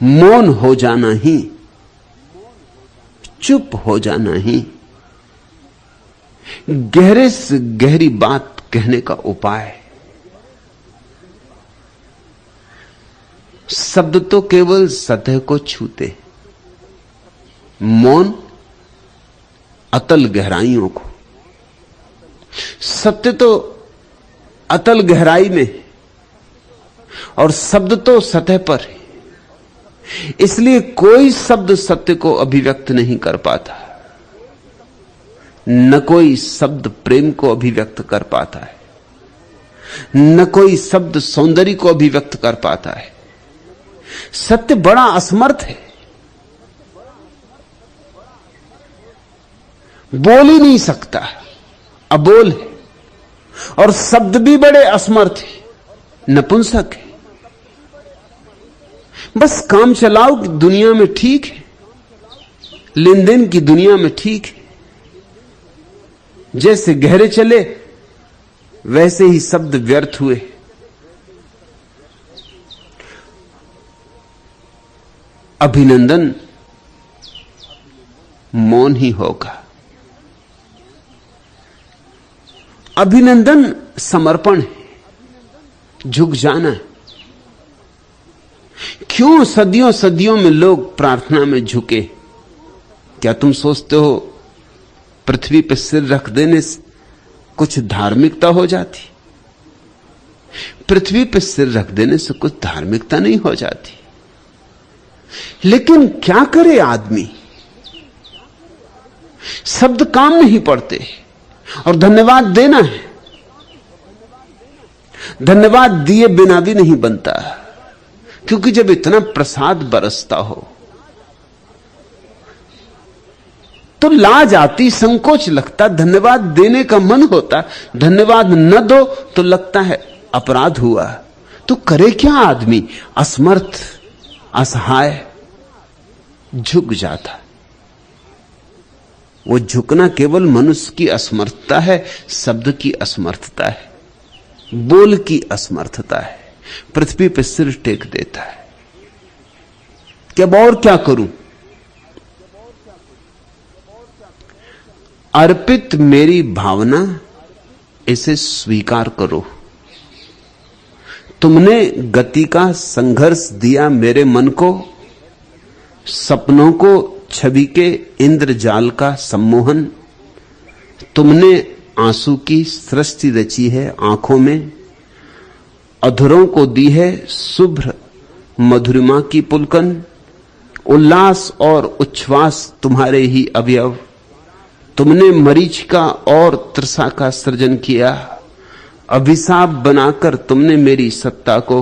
मौन हो जाना ही, चुप हो जाना ही गहरे से गहरी बात कहने का उपाय है। शब्द तो केवल सतह को छूते, मौन अतल गहराइयों को। सत्य तो अतल गहराई में है और शब्द तो सतह पर है। इसलिए कोई शब्द सत्य को अभिव्यक्त नहीं कर पाता, न कोई शब्द प्रेम को अभिव्यक्त कर पाता है, न कोई शब्द सौंदर्य को अभिव्यक्त कर पाता है। सत्य बड़ा असमर्थ है, बोल ही नहीं सकता, अबोल है। और शब्द भी बड़े असमर्थ है, नपुंसक है। बस काम चलाओ की दुनिया में ठीक है, लेन देन की दुनिया में ठीक है। जैसे गहरे चले वैसे ही शब्द व्यर्थ हुए। अभिनंदन मौन ही होगा। अभिनंदन समर्पण है, झुक जाना है। क्यों सदियों सदियों में लोग प्रार्थना में झुके? क्या तुम सोचते हो पृथ्वी पर सिर रख देने से कुछ धार्मिकता हो जाती? पृथ्वी पर सिर रख देने से कुछ धार्मिकता नहीं हो जाती। लेकिन क्या करे आदमी? शब्द काम नहीं पड़ते और धन्यवाद देना है। धन्यवाद दिए बिना भी नहीं बनता, क्योंकि जब इतना प्रसाद बरसता हो तो लाज आती, संकोच लगता, धन्यवाद देने का मन होता। धन्यवाद न दो तो लगता है अपराध हुआ। तो करे क्या आदमी? असमर्थ, असहाय, झुक जाता। वो झुकना केवल मनुष्य की असमर्थता है, शब्द की असमर्थता है, बोल की असमर्थता है। पृथ्वी पर सिर टेक देता है कि अब और क्या करूं? अर्पित मेरी भावना, इसे स्वीकार करो। तुमने गति का संघर्ष दिया मेरे मन को, सपनों को छवि के इंद्रजाल का सम्मोहन। तुमने आंसू की सृष्टि रची है आंखों में, अधरों को दी है शुभ्र मधुरिमा की पुलकन। उल्लास और उच्छ्वास तुम्हारे ही अवयव। तुमने मरीचिका और तृषा का सृजन किया। अभिशाप बनाकर तुमने मेरी सत्ता को,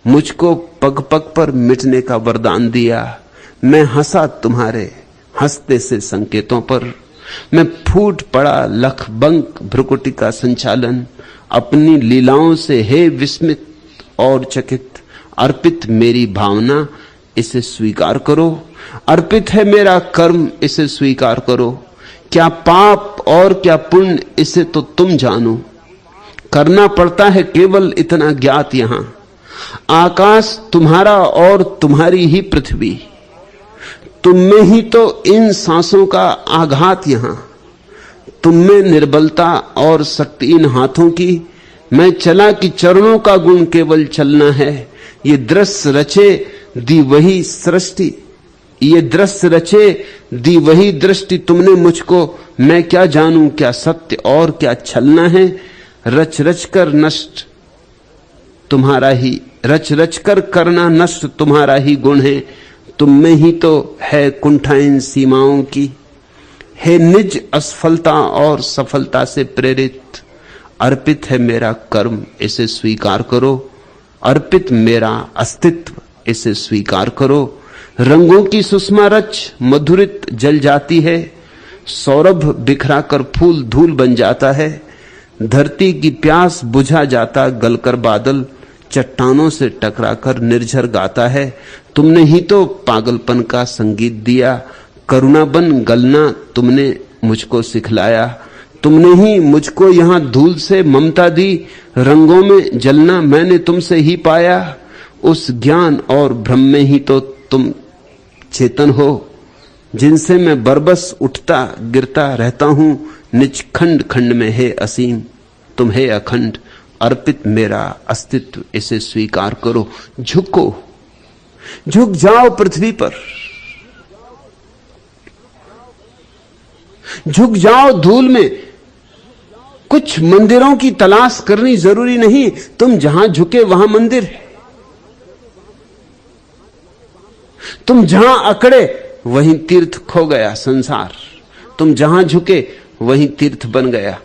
मुझको पग पग पर मिटने का वरदान दिया। मैं हंसा तुम्हारे हंसते से संकेतों पर। मैं फूट पड़ा लखबंक भ्रुकुटी का संचालन। अपनी लीलाओं से हे विस्मित और चकित। अर्पित मेरी भावना, इसे स्वीकार करो। अर्पित है मेरा कर्म, इसे स्वीकार करो। क्या पाप और क्या पुण्य, इसे तो तुम जानो। करना पड़ता है केवल इतना ज्ञात यहां, आकाश तुम्हारा और तुम्हारी ही पृथ्वी। तुम में ही तो इन सांसों का आघात यहां। तुम में निर्बलता और शक्ति इन हाथों की। मैं चला कि चरणों का गुण केवल चलना है। ये दृश्य रचे दी वही सृष्टि, ये दृश्य रचे दी वही दृष्टि तुमने मुझको। मैं क्या जानूं क्या सत्य और क्या छलना है। रच रच कर नष्ट तुम्हारा ही, रच रच कर करना नष्ट तुम्हारा ही गुण है। तुम में ही तो है कुंठा इन सीमाओं की। है निज असफलता और सफलता से प्रेरित। अर्पित है मेरा कर्म, इसे स्वीकार करो। अर्पित मेरा अस्तित्व, इसे स्वीकार करो। रंगों की सुषमा रच मधुरित जल जाती है। सौरभ बिखरा कर फूल धूल बन जाता है। धरती की प्यास बुझा जाता गलकर बादल। चट्टानों से टकराकर निर्झर गाता है। तुमने ही तो पागलपन का संगीत दिया। करुणा बन गलना तुमने मुझको सिखलाया। तुमने ही मुझको यहां धूल से ममता दी। रंगों में जलना मैंने तुमसे ही पाया। उस ज्ञान और भ्रम में ही तो तुम चेतन हो, जिनसे मैं बरबस उठता गिरता रहता हूं, निज खंड खंड में है असीम, तुम है अखंड, अर्पित मेरा अस्तित्व, इसे स्वीकार करो। झुको, झुक जाओ पृथ्वी पर, झुक जाओ धूल में। कुछ मंदिरों की तलाश करनी जरूरी नहीं, तुम जहां झुके वहां मंदिर है। तुम जहां अकड़े वहीं तीर्थ खो गया संसार, तुम जहां झुके वहीं तीर्थ बन गया।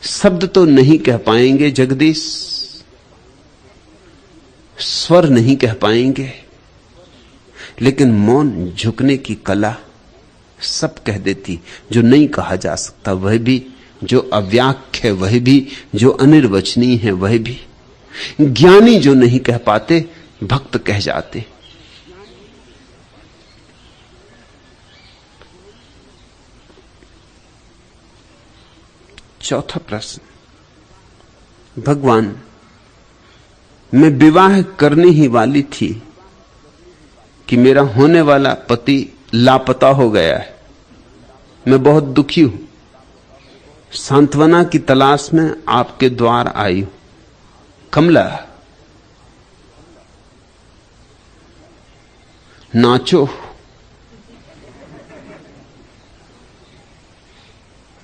शब्द तो नहीं कह पाएंगे जगदीश, स्वर नहीं कह पाएंगे, लेकिन मौन झुकने की कला सब कह देती। जो नहीं कहा जा सकता वह भी, जो अव्याख्य है वह भी, जो अनिर्वचनीय है वह भी। ज्ञानी जो नहीं कह पाते भक्त कह जाते। चौथा प्रश्न, भगवान मैं विवाह करने ही वाली थी कि मेरा होने वाला पति लापता हो गया है। मैं बहुत दुखी हूं, सांत्वना की तलाश में आपके द्वार आई हूं। कमला नाचो,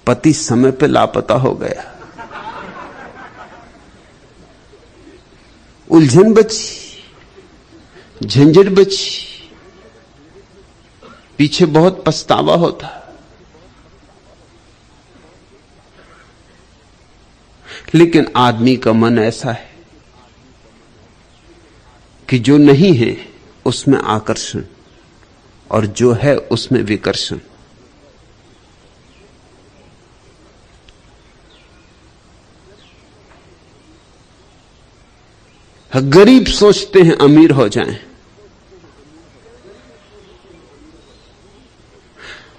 पति समय पे लापता हो गया। उलझन बची, झंझट बची, पीछे बहुत पछतावा होता। लेकिन आदमी का मन ऐसा है कि जो नहीं है उसमें आकर्षण और जो है उसमें विकर्षण। गरीब सोचते हैं अमीर हो जाएं,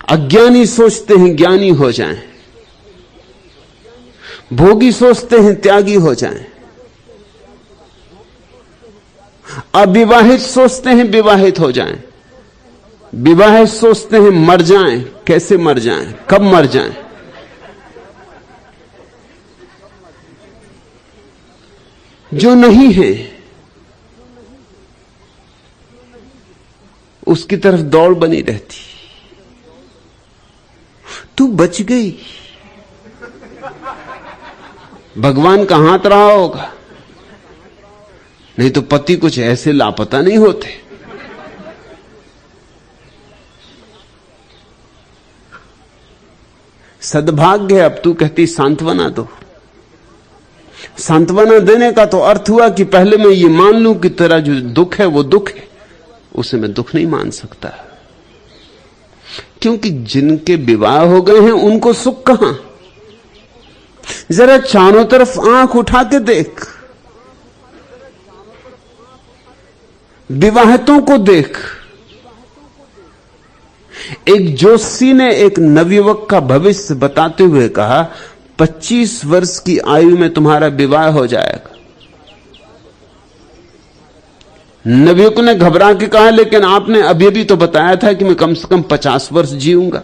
अज्ञानी सोचते हैं ज्ञानी हो जाएं, भोगी सोचते हैं त्यागी हो जाएं, अविवाहित सोचते हैं विवाहित हो जाएं, विवाहित सोचते हैं मर जाएं, कैसे मर जाएं, कब मर जाएं। जो नहीं है उसकी तरफ दौड़ बनी रहती। तू बच गई, भगवान का हाथ रहा होगा, नहीं तो पति कुछ ऐसे लापता नहीं होते। सद्भाग्य है, अब तू कहती सांत्वना दो। सांत्वना देने का तो अर्थ हुआ कि पहले मैं ये मान लूं कि तेरा जो दुख है वो दुख है, उसे मैं दुख नहीं मान सकता, क्योंकि जिनके विवाह हो गए हैं उनको सुख कहां। जरा चारों तरफ आंख उठा के देख, विवाहितों को देख। एक जोशी ने एक नवयुवक का भविष्य बताते हुए कहा, 25 वर्ष की आयु में तुम्हारा विवाह हो जाएगा। नवयुवक ने घबरा के कहा, लेकिन आपने अभी अभी तो बताया था कि मैं कम से कम 50 वर्ष जीऊंगा।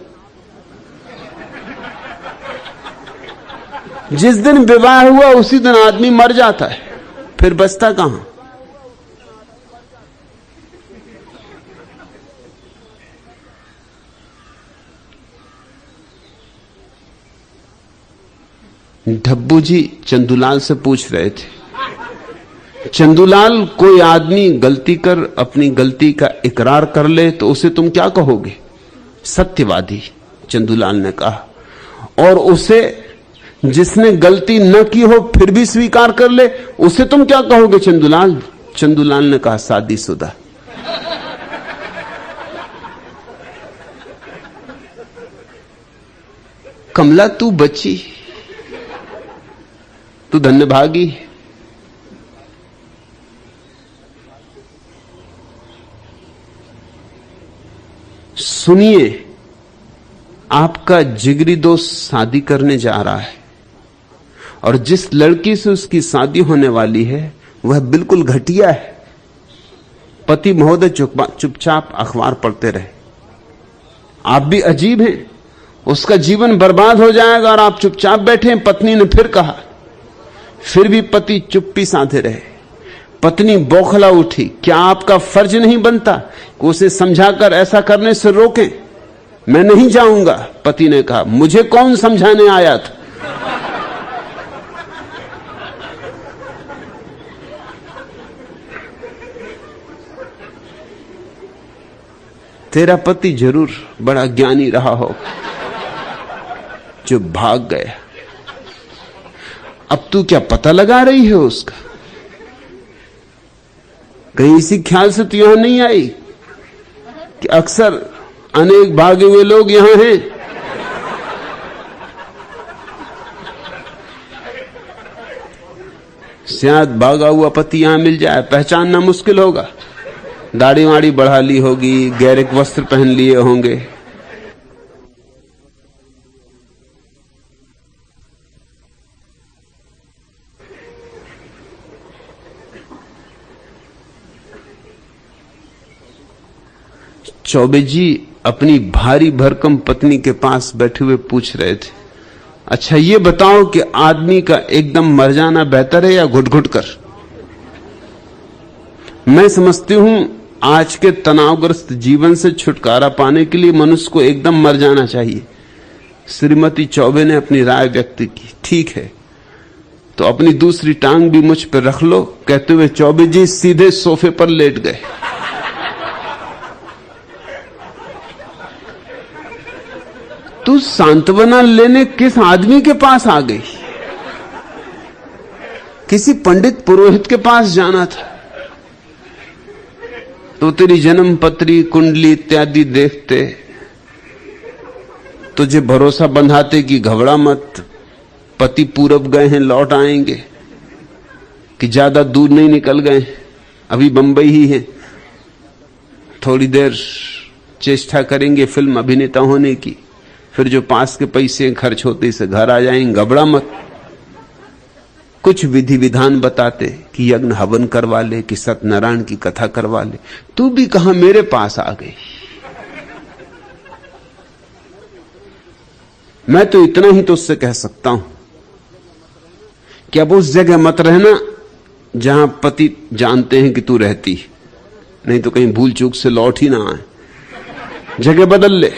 जिस दिन विवाह हुआ उसी दिन आदमी मर जाता है, फिर बचता कहां। डब्बू जी चंदूलाल से पूछ रहे थे, चंदूलाल कोई आदमी गलती कर अपनी गलती का इकरार कर ले तो उसे तुम क्या कहोगे? सत्यवादी, चंदूलाल ने कहा। और उसे जिसने गलती न की हो फिर भी स्वीकार कर ले, उसे तुम क्या कहोगे चंदूलाल? चंदूलाल ने कहा, शादीशुदा। कमला तू बची, तू धन्यभागी। सुनिए, आपका जिगरी दोस्त शादी करने जा रहा है और जिस लड़की से उसकी शादी होने वाली है वह बिल्कुल घटिया है। पति महोदय चुपचाप अखबार पढ़ते रहे। आप भी अजीब हैं, उसका जीवन बर्बाद हो जाएगा और आप चुपचाप बैठे हैं। पत्नी ने फिर कहा, फिर भी पति चुप्पी साधे रहे। पत्नी बौखला उठी, क्या आपका फर्ज नहीं बनता कि उसे समझाकर ऐसा करने से रोकें? मैं नहीं जाऊंगा। पति ने कहा, मुझे कौन समझाने आया था? तेरा पति जरूर बड़ा ज्ञानी रहा हो जो भाग गया। अब तू क्या पता लगा रही है उसका? कहीं इसी ख्याल से तू यहां नहीं आई कि अक्सर अनेक भागे हुए लोग यहां हैं? शायद भागा हुआ पति यहां मिल जाए, पहचानना मुश्किल होगा। दाढ़ी वाड़ी बढ़ा ली होगी, गैरिक वस्त्र पहन लिए होंगे। चौबे जी अपनी भारी भरकम पत्नी के पास बैठे हुए पूछ रहे थे, अच्छा ये बताओ कि आदमी का एकदम मर जाना बेहतर है या घुट घुट कर? मैं समझती हूं आज के तनावग्रस्त जीवन से छुटकारा पाने के लिए मनुष्य को एकदम मर जाना चाहिए। श्रीमती चौबे ने अपनी राय व्यक्त की। ठीक है, तो अपनी दूसरी टांग भी मुझ पर रख लो, कहते हुए चौबे जी सीधे सोफे पर लेट गए। तू सांत्वना लेने किस आदमी के पास आ गई? किसी पंडित पुरोहित के पास जाना था तो तेरी जन्म पत्री, कुंडली इत्यादि देखते, तुझे भरोसा बंधाते कि घबरा मत, पति पूरब गए हैं, लौट आएंगे, कि ज्यादा दूर नहीं निकल गए, अभी बंबई ही है, थोड़ी देर चेष्टा करेंगे फिल्म अभिनेता होने की, फिर जो पास के पैसे खर्च होते से घर आ जाएंगे, घबरा मत। कुछ विधि विधान बताते कि यज्ञ हवन करवा ले, कि सत्यनारायण की कथा करवा ले। तू भी कहां मेरे पास आ गई। मैं तो इतना ही तो उससे कह सकता हूं कि अब उस जगह मत रहना जहां पति जानते हैं कि तू रहती, नहीं तो कहीं भूल चूक से लौट ही ना आए। जगह बदल ले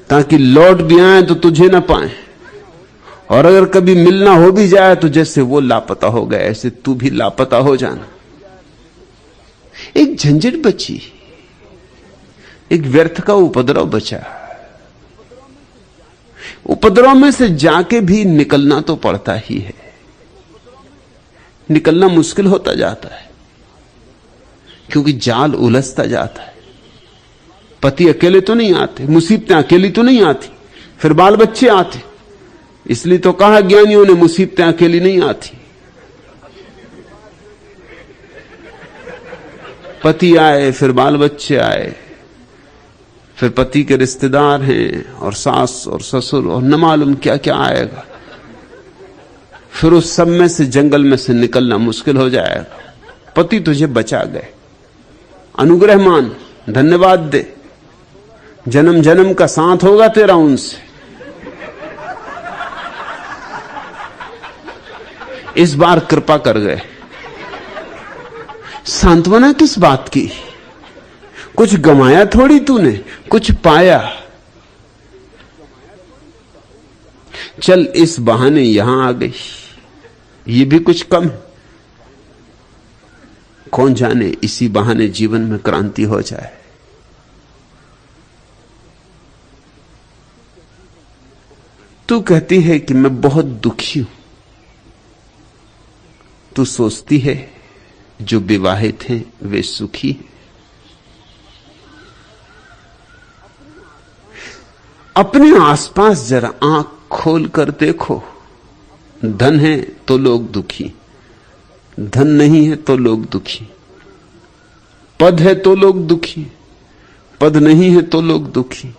ताकि लौट भी आए तो तुझे ना पाए, और अगर कभी मिलना हो भी जाए तो जैसे वो लापता हो गए ऐसे तू भी लापता हो जाना। एक झंझट बची, एक व्यर्थ का उपद्रव बचा। उपद्रव में से जाके भी निकलना तो पड़ता ही है। निकलना मुश्किल होता जाता है क्योंकि जाल उलझता जाता है। पति अकेले तो नहीं आते, मुसीबतें अकेली तो नहीं आती, फिर बाल बच्चे आते। इसलिए तो कहा ज्ञानियों ने, मुसीबतें अकेली नहीं आती। पति आए, फिर बाल बच्चे आए, फिर पति के रिश्तेदार हैं और सास और ससुर और न मालूम क्या क्या आएगा। फिर उस सब में से, जंगल में से निकलना मुश्किल हो जाएगा। पति तुझे बचा गए, अनुग्रह मान, धन्यवाद दे। जन्म जन्म का साथ होगा तेरा उनसे। इस बार कृपा कर गए। सांत्वना किस बात की? कुछ गमाया थोड़ी तूने, कुछ पाया। चल इस बहाने यहां आ गई, ये भी कुछ कम है। कौन जाने इसी बहाने जीवन में क्रांति हो जाए। तू कहती है कि मैं बहुत दुखी हूं। तू सोचती है जो विवाहित हैं वे सुखी हैं। अपने आसपास जरा आंख खोल कर देखो। धन है तो लोग दुखी, धन नहीं है तो लोग दुखी। पद है तो लोग दुखी, पद नहीं है तो लोग दुखी।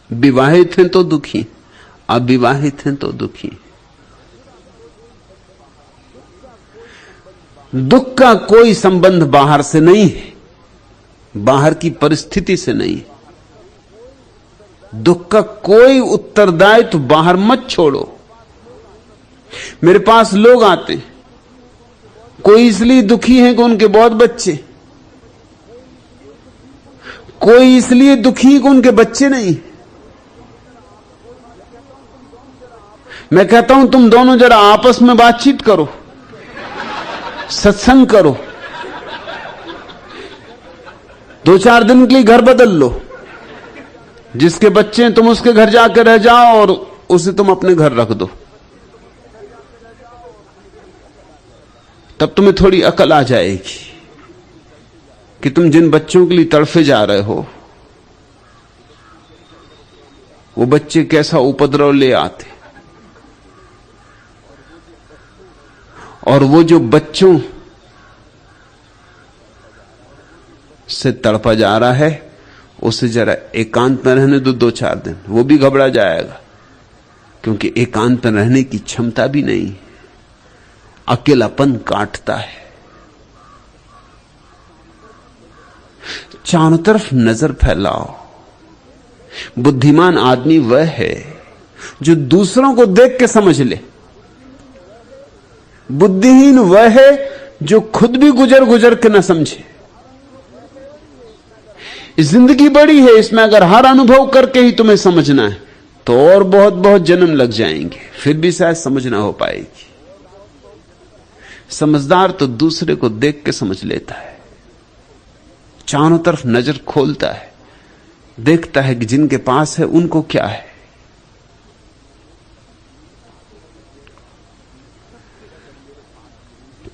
विवाहित हैं तो दुखी, अविवाहित हैं तो दुखी। दुख का कोई संबंध बाहर से नहीं है, बाहर की परिस्थिति से नहीं है। दुख का कोई उत्तरदायित्व तो बाहर मत छोड़ो। मेरे पास लोग आते हैं, कोई इसलिए दुखी है कि उनके बहुत बच्चे, कोई इसलिए दुखी है कि उनके बच्चे नहीं। मैं कहता हूं तुम दोनों जरा आपस में बातचीत करो, सत्संग करो, 2-4 दिन के लिए घर बदल लो। जिसके बच्चे हैं तुम उसके घर जाकर रह जाओ और उसे तुम अपने घर रख दो। तब तुम्हें थोड़ी अकल आ जाएगी कि तुम जिन बच्चों के लिए तड़फे जा रहे हो वो बच्चे कैसा उपद्रव ले आते, और वो जो बच्चों से तड़पा जा रहा है उसे जरा एकांत में रहने दो 2-4 दिन, वो भी घबरा जाएगा, क्योंकि एकांत में रहने की क्षमता भी नहीं। अकेलापन काटता है। चारों तरफ नजर फैलाओ। बुद्धिमान आदमी वह है जो दूसरों को देख के समझ ले। बुद्धिहीन वह है जो खुद भी गुजर गुजर के न समझे। जिंदगी बड़ी है, इसमें अगर हर अनुभव करके ही तुम्हें समझना है तो और बहुत बहुत जन्म लग जाएंगे, फिर भी शायद समझ ना हो पाएगी। समझदार तो दूसरे को देख के समझ लेता है, चारों तरफ नजर खोलता है, देखता है कि जिनके पास है उनको क्या है।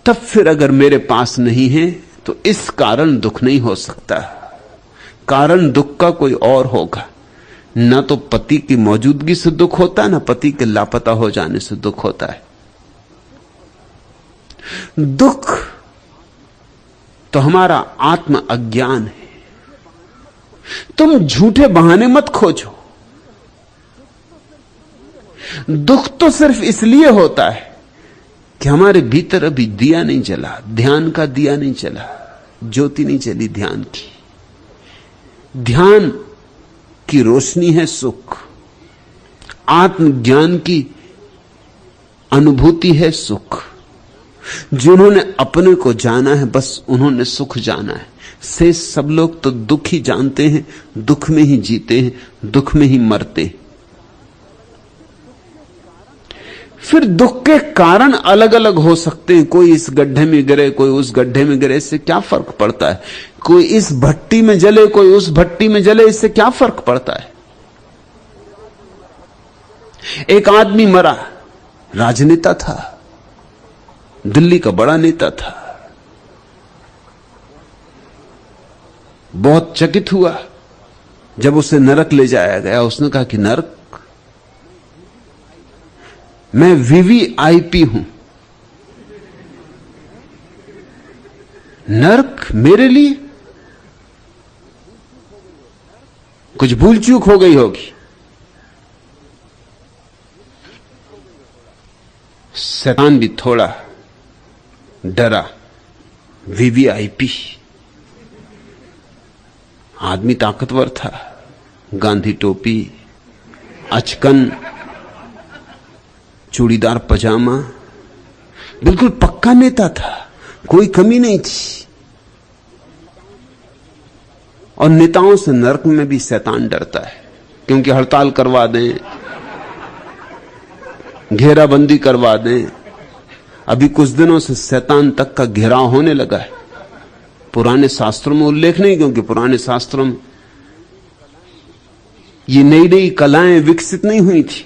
तब फिर अगर मेरे पास नहीं है तो इस कारण दुख नहीं हो सकता। कारण दुख का कोई और होगा। ना तो पति की मौजूदगी से दुख होता है, ना पति के लापता हो जाने से दुख होता है। दुख तो हमारा आत्म अज्ञान है। तुम झूठे बहाने मत खोजो। दुख तो सिर्फ इसलिए होता है कि हमारे भीतर अभी दिया नहीं जला, ध्यान का दिया नहीं जला, ज्योति नहीं जली ध्यान की। ध्यान की रोशनी है सुख, आत्मज्ञान की अनुभूति है सुख। जिन्होंने अपने को जाना है बस उन्होंने सुख जाना है। से सब लोग तो दुख ही जानते हैं, दुख में ही जीते हैं, दुख में ही मरते हैं। फिर दुख के कारण अलग अलग हो सकते हैं। कोई इस गड्ढे में गिरे, कोई उस गड्ढे में गिरे, इससे क्या फर्क पड़ता है। कोई इस भट्टी में जले, कोई उस भट्टी में जले, इससे क्या फर्क पड़ता है। एक आदमी मरा, राजनेता था, दिल्ली का बड़ा नेता था। बहुत चकित हुआ जब उसे नरक ले जाया गया। उसने कहा कि नरक, मैं वीवीआईपी हूं, नरक मेरे लिए कुछ भूल चूक हो गई होगी। शैतान भी थोड़ा डरा। वीवीआईपी आदमी ताकतवर था, गांधी टोपी, अचकन, चूड़ीदार पजामा, बिल्कुल पक्का नेता था, कोई कमी नहीं थी। और नेताओं से नरक में भी शैतान डरता है, क्योंकि हड़ताल करवा दें, घेराबंदी करवा दें। अभी कुछ दिनों से शैतान तक का घेराव होने लगा है। पुराने शास्त्रों में उल्लेख नहीं, क्योंकि पुराने शास्त्रों में ये नई नई कलाएं विकसित नहीं हुई थी।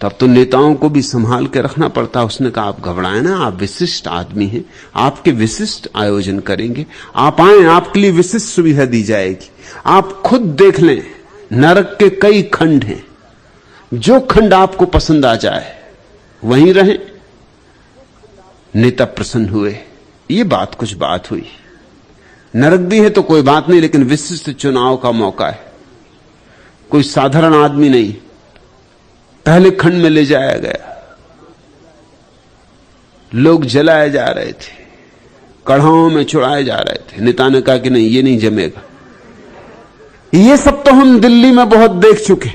तब तो नेताओं को भी संभाल के रखना पड़ता। उसने कहा आप घबराएं ना, आप विशिष्ट आदमी हैं, आपके विशिष्ट आयोजन करेंगे, आप आए, आपके लिए विशिष्ट सुविधा दी जाएगी। आप खुद देख लें, नरक के कई खंड हैं, जो खंड आपको पसंद आ जाए वहीं रहें। नेता प्रसन्न हुए। ये बात कुछ बात हुई। नरक भी है तो कोई बात नहीं, लेकिन विशिष्ट चुनाव का मौका है। कोई साधारण आदमी नहीं, पहले खंड में ले जाया गया। लोग जलाए जा रहे थे, कढ़ाओं में चुड़ाए जा रहे थे। नेता ने कहा कि नहीं, ये नहीं जमेगा। ये सब तो हम दिल्ली में बहुत देख चुके,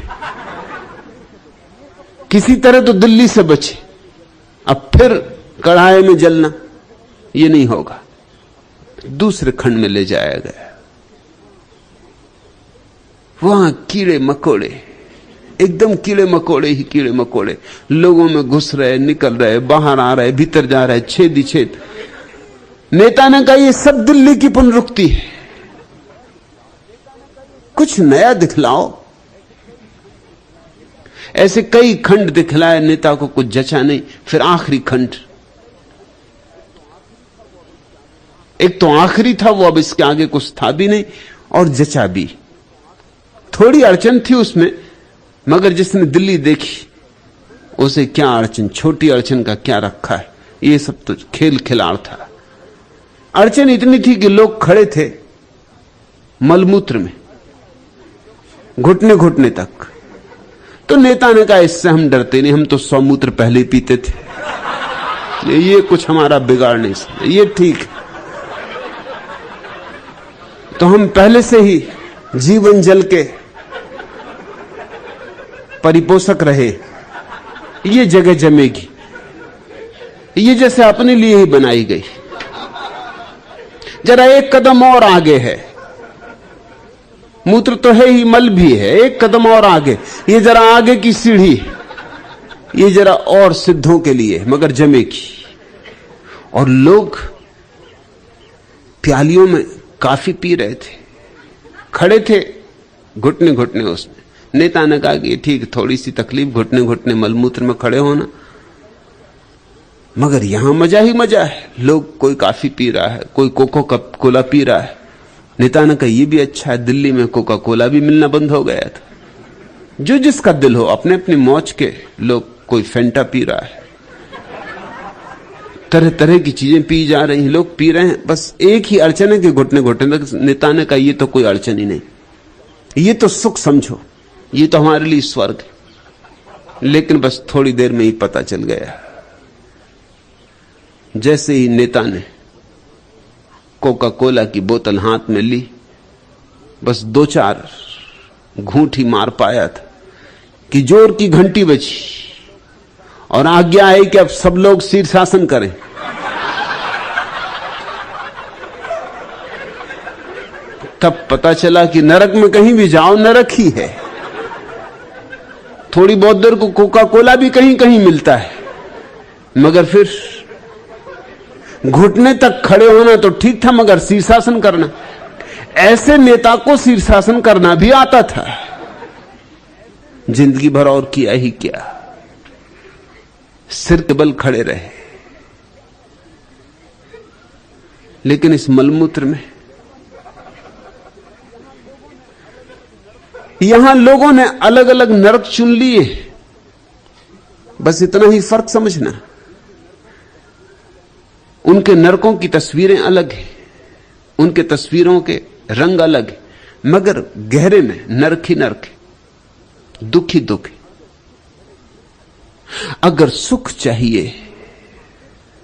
किसी तरह तो दिल्ली से बचे, अब फिर कढ़ाई में जलना ये नहीं होगा। दूसरे खंड में ले जाया गया, वहां कीड़े मकोड़े, एकदम कीड़े मकोड़े ही कीड़े मकोड़े लोगों में घुस रहे, निकल रहे, बाहर आ रहे, भीतर जा रहे, छेद ही छेद। नेता ने कहा ये सब दिल्ली की पुनरुक्ति है, कुछ नया दिखलाओ। ऐसे कई खंड दिखलाए, नेता को कुछ जचा नहीं। फिर आखिरी खंड, एक तो आखिरी था वो, अब इसके आगे कुछ था भी नहीं और जचा भी। थोड़ी अड़चन थी उसमें, मगर जिसने दिल्ली देखी उसे क्या अड़चन, छोटी अड़चन का क्या रखा है, ये सब तो खेल खिलाड़ था। अड़चन इतनी थी कि लोग खड़े थे मलमूत्र में घुटने घुटने तक। तो नेता ने कहा इससे हम डरते नहीं, हम तो सौमूत्र पहले ही पीते थे, ये कुछ हमारा बिगाड़ नहीं सकता, ये ठीक है। तो हम पहले से ही जीवन जल के परिपोषक रहे, ये जगह जमेगी, ये जैसे अपने लिए ही बनाई गई। जरा एक कदम और आगे है, मूत्र तो है ही, मल भी है, एक कदम और आगे, ये जरा आगे की सीढ़ी, ये जरा और सिद्धों के लिए, मगर जमेगी। और लोग प्यालियों में काफी पी रहे थे, खड़े थे घुटने घुटने उसमें। नेता ने कहा कि ठीक, थोड़ी सी तकलीफ, घुटने घुटने मलमूत्र में खड़े होना, मगर यहां मजा ही मजा है। लोग, कोई काफी पी रहा है, कोई कोको कोला पी रहा है। नेता ने कहा यह भी अच्छा है, दिल्ली में कोका कोला भी मिलना बंद हो गया था। जो जिसका दिल हो, अपने अपनी मौज के लोग, कोई फेंटा पी रहा है, तरह तरह की चीजें पी जा रही हैं, लोग पी रहे हैं। बस एक ही अड़चन है कि घुटने घुटने तक। नेता ने कहा ये तो कोई अड़चन ही नहीं, ये तो सुख समझो, ये तो हमारे लिए स्वर्ग है। लेकिन बस थोड़ी देर में ही पता चल गया। जैसे ही नेता ने कोका कोला की बोतल हाथ में ली, बस 2-4 घूंट ही मार पाया था कि जोर की घंटी बजी और आज्ञा आई कि अब सब लोग शीर्षासन करें। तब पता चला कि नरक में कहीं भी जाओ, नरक ही है। थोड़ी बहुत देर को कोका कोला भी कहीं कहीं मिलता है, मगर फिर घुटने तक खड़े होना तो ठीक था, मगर शीर्षासन करना, ऐसे नेता को शीर्षासन करना भी आता था। जिंदगी भर और किया ही क्या, सिर के बल खड़े रहे। लेकिन इस मलमूत्र में यहां लोगों ने अलग अलग नरक चुन लिए, बस इतना ही फर्क समझना। उनके नरकों की तस्वीरें अलग हैं, उनके तस्वीरों के रंग अलग हैं, मगर गहरे में नरक ही नरक है, दुख ही दुख है। अगर सुख चाहिए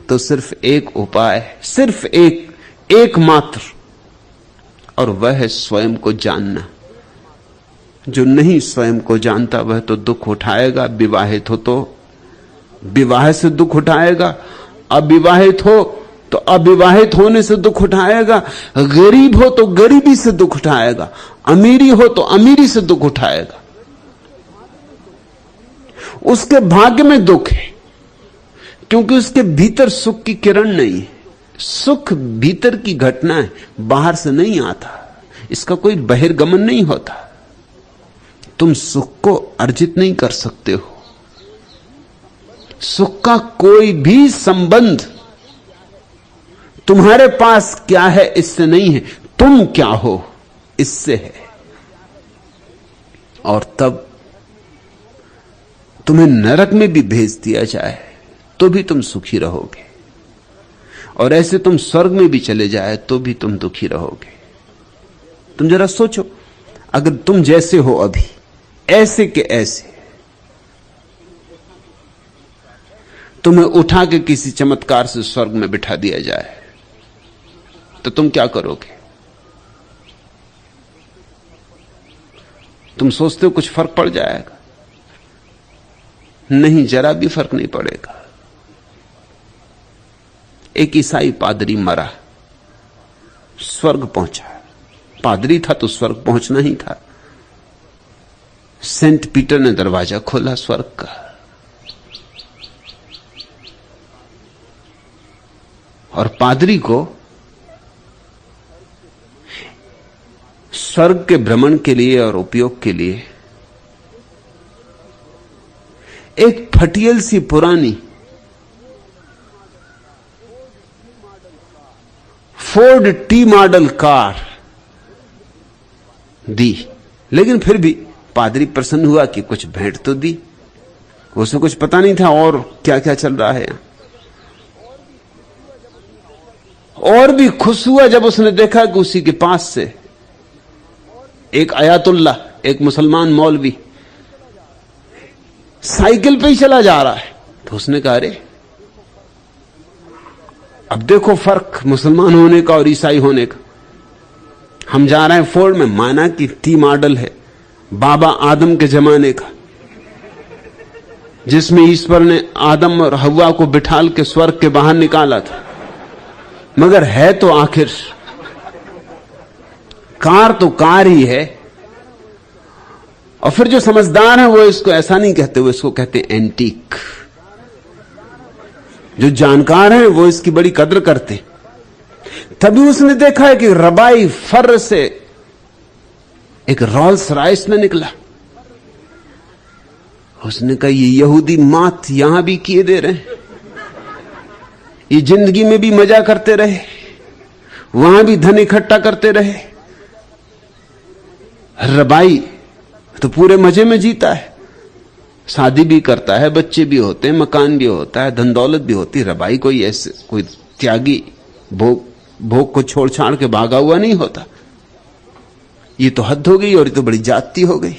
तो सिर्फ एक उपाय, सिर्फ एक मात्र, और वह है स्वयं को जानना। जो नहीं स्वयं को जानता वह तो दुख उठाएगा। विवाहित हो तो विवाह से दुख उठाएगा, अविवाहित हो तो अविवाहित होने से दुख उठाएगा, गरीब हो तो गरीबी से दुख उठाएगा, अमीरी हो तो अमीरी से दुख उठाएगा। उसके भाग्य में दुख है, क्योंकि उसके भीतर सुख की किरण नहीं है। सुख भीतर की घटना है, बाहर से नहीं आता, इसका कोई बहिर्गमन नहीं होता। तुम सुख को अर्जित नहीं कर सकते हो। सुख का कोई भी संबंध तुम्हारे पास क्या है इससे नहीं है, तुम क्या हो इससे है। और तब तुम्हें नरक में भी भेज दिया जाए तो भी तुम सुखी रहोगे, और ऐसे तुम स्वर्ग में भी चले जाए तो भी तुम दुखी रहोगे। तुम जरा सोचो, अगर तुम जैसे हो अभी, ऐसे के ऐसे, तुम्हें उठा के किसी चमत्कार से स्वर्ग में बिठा दिया जाए तो तुम क्या करोगे? तुम सोचते हो कुछ फर्क पड़ जाएगा? नहीं, जरा भी फर्क नहीं पड़ेगा। एक ईसाई पादरी मरा, स्वर्ग पहुंचा। पादरी था तो स्वर्ग पहुंचना ही था। सेंट पीटर ने दरवाजा खोला स्वर्ग का, और पादरी को स्वर्ग के भ्रमण के लिए और उपयोग के लिए एक फटियल सी पुरानी फोर्ड टी मॉडल कार दी। लेकिन फिर भी पादरी प्रसन्न हुआ कि कुछ भेंट तो दी। उसे कुछ पता नहीं था और क्या क्या चल रहा है। और भी खुश हुआ जब उसने देखा कि उसी के पास से एक अयातुल्ला, एक मुसलमान मौलवी साइकिल पे ही चला जा रहा है। तो उसने कहा, अरे अब देखो फर्क मुसलमान होने का और ईसाई होने का। हम जा रहे हैं फोर्ड में, माना कि टी मॉडल है, बाबा आदम के जमाने का, जिसमें ईश्वर ने आदम और हव्वा को बिठाल के स्वर्ग के बाहर निकाला था। मगर है तो आखिर कार तो कार ही है। और फिर जो समझदार है वो इसको ऐसा नहीं कहते, वो इसको कहते एंटीक। जो जानकार हैं वो इसकी बड़ी कद्र करते। तभी उसने देखा है कि रबाई फर से एक रॉल्स रॉयस में निकला। उसने कहा, ये यहूदी मात यहां भी किए दे रहे हैं, ये जिंदगी में भी मजा करते रहे, वहां भी धन इकट्ठा करते रहे। रबाई तो पूरे मजे में जीता है, शादी भी करता है, बच्चे भी होते हैं, मकान भी होता है, धन दौलत भी होती है। रबाई कोई ऐसे कोई त्यागी भोग को छोड़ छाड़ के भागा हुआ नहीं होता। ये तो हद हो गई और ये तो बड़ी जाति हो गई।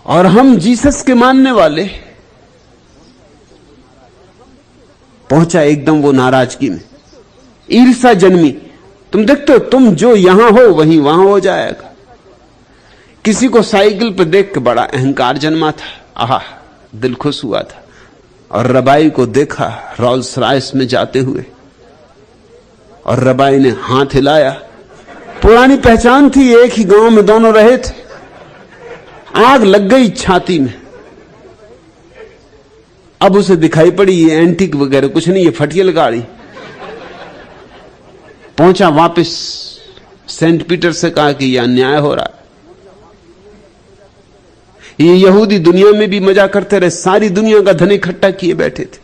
और हम जीसस के मानने वाले पहुंचा एकदम वो नाराजगी में, ईर्ष्या जन्मी। तुम देखते हो, तुम जो यहां हो वहीं वहां हो जाएगा। किसी को साइकिल पर देख के बड़ा अहंकार जन्मा था, आहा दिल खुश हुआ था। और रबाई को देखा रॉल्स रॉयस में जाते हुए, और रबाई ने हाथ हिलाया। पुरानी पहचान थी, एक ही गांव में दोनों रहे थे। आग लग गई छाती में। अब उसे दिखाई पड़ी ये एंटीक वगैरह कुछ नहीं, ये फटियल गाड़ी। पहुंचा वापस, सेंट पीटर से कहा कि यह अन्याय हो रहा है। ये यहूदी दुनिया में भी मजा करते रहे, सारी दुनिया का धन इकट्ठा किए बैठे थे।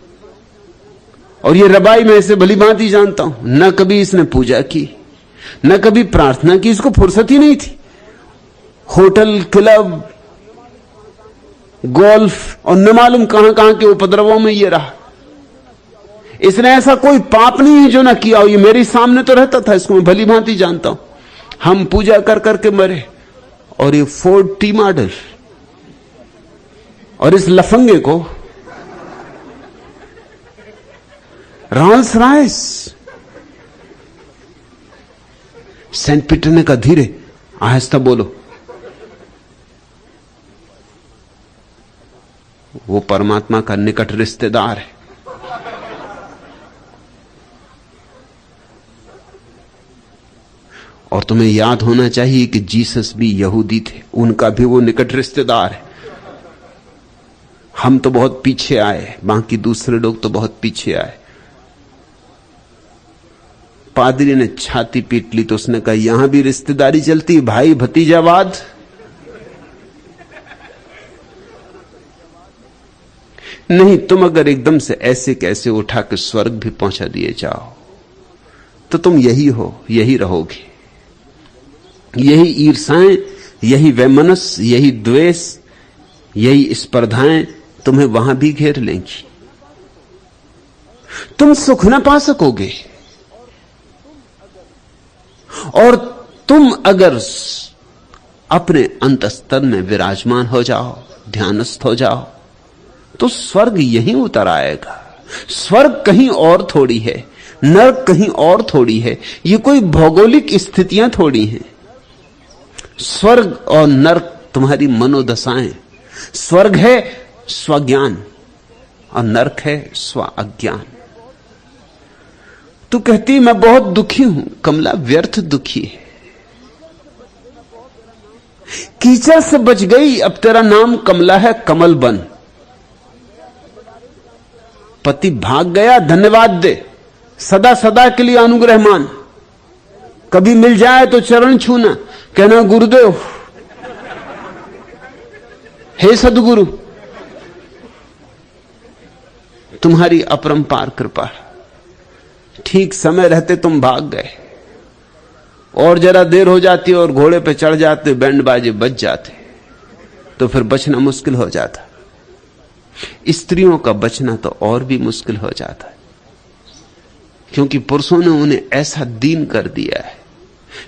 और ये रबाई मैं इसे भली भांति जानता हूं, न कभी इसने पूजा की, न कभी प्रार्थना की, इसको फुर्सत ही नहीं थी। होटल, क्लब, गोल्फ और न मालूम कहां कहां के उपद्रवों में ये रहा। इसने ऐसा कोई पाप नहीं है जो ना किया हो। ये मेरे सामने तो रहता था, इसको मैं भली भांति जानता हूं। हम पूजा कर करके मरे। और ये फोर्ड टी मॉडल और इस लफंगे को रॉल्स रॉयस। सेंट पीटर ने कहा, धीरे आहिस्ता बोलो। वो परमात्मा का निकट रिश्तेदार है। और तुम्हें याद होना चाहिए कि जीसस भी यहूदी थे, उनका भी वो निकट रिश्तेदार है। हम तो बहुत पीछे आए, बाकी दूसरे लोग तो बहुत पीछे आए। पादरी ने छाती पीट ली तो उसने कहा, यहां भी रिश्तेदारी चलती, भाई भतीजावाद। नहीं, तुम अगर एकदम से ऐसे कैसे उठा के स्वर्ग भी पहुंचा दिए जाओ तो तुम यही हो, यही रहोगे। यही ईर्ष्याएं, यही वैमनस, यही द्वेष, यही स्पर्धाएं तुम्हें वहां भी घेर लेंगी। तुम सुख न पा सकोगे। और तुम अगर अपने अंतस्तर में विराजमान हो जाओ, ध्यानस्थ हो जाओ, तो स्वर्ग यहीं उतर आएगा। स्वर्ग कहीं और थोड़ी है, नरक कहीं और थोड़ी है। ये कोई भौगोलिक स्थितियां थोड़ी हैं। स्वर्ग और नरक तुम्हारी मनोदशाएं। स्वर्ग है स्वज्ञान और नरक है स्व अज्ञान। तू कहती मैं बहुत दुखी हूं। कमला व्यर्थ दुखी है। कीचड़ से बच गई, अब तेरा नाम कमला है, कमल बन। पति भाग गया, धन्यवाद दे, सदा सदा के लिए अनुग्रह मान। कभी मिल जाए तो चरण छूना, कहना गुरुदेव, हे सद्गुरु, तुम्हारी अपरंपार कृपा। ठीक समय रहते तुम भाग गए, और जरा देर हो जाती और घोड़े पे चढ़ जाते, बैंड बाजे बज जाते, तो फिर बचना मुश्किल हो जाता। स्त्रियों का बचना तो और भी मुश्किल हो जाता है, क्योंकि पुरुषों ने उन्हें ऐसा दीन कर दिया है।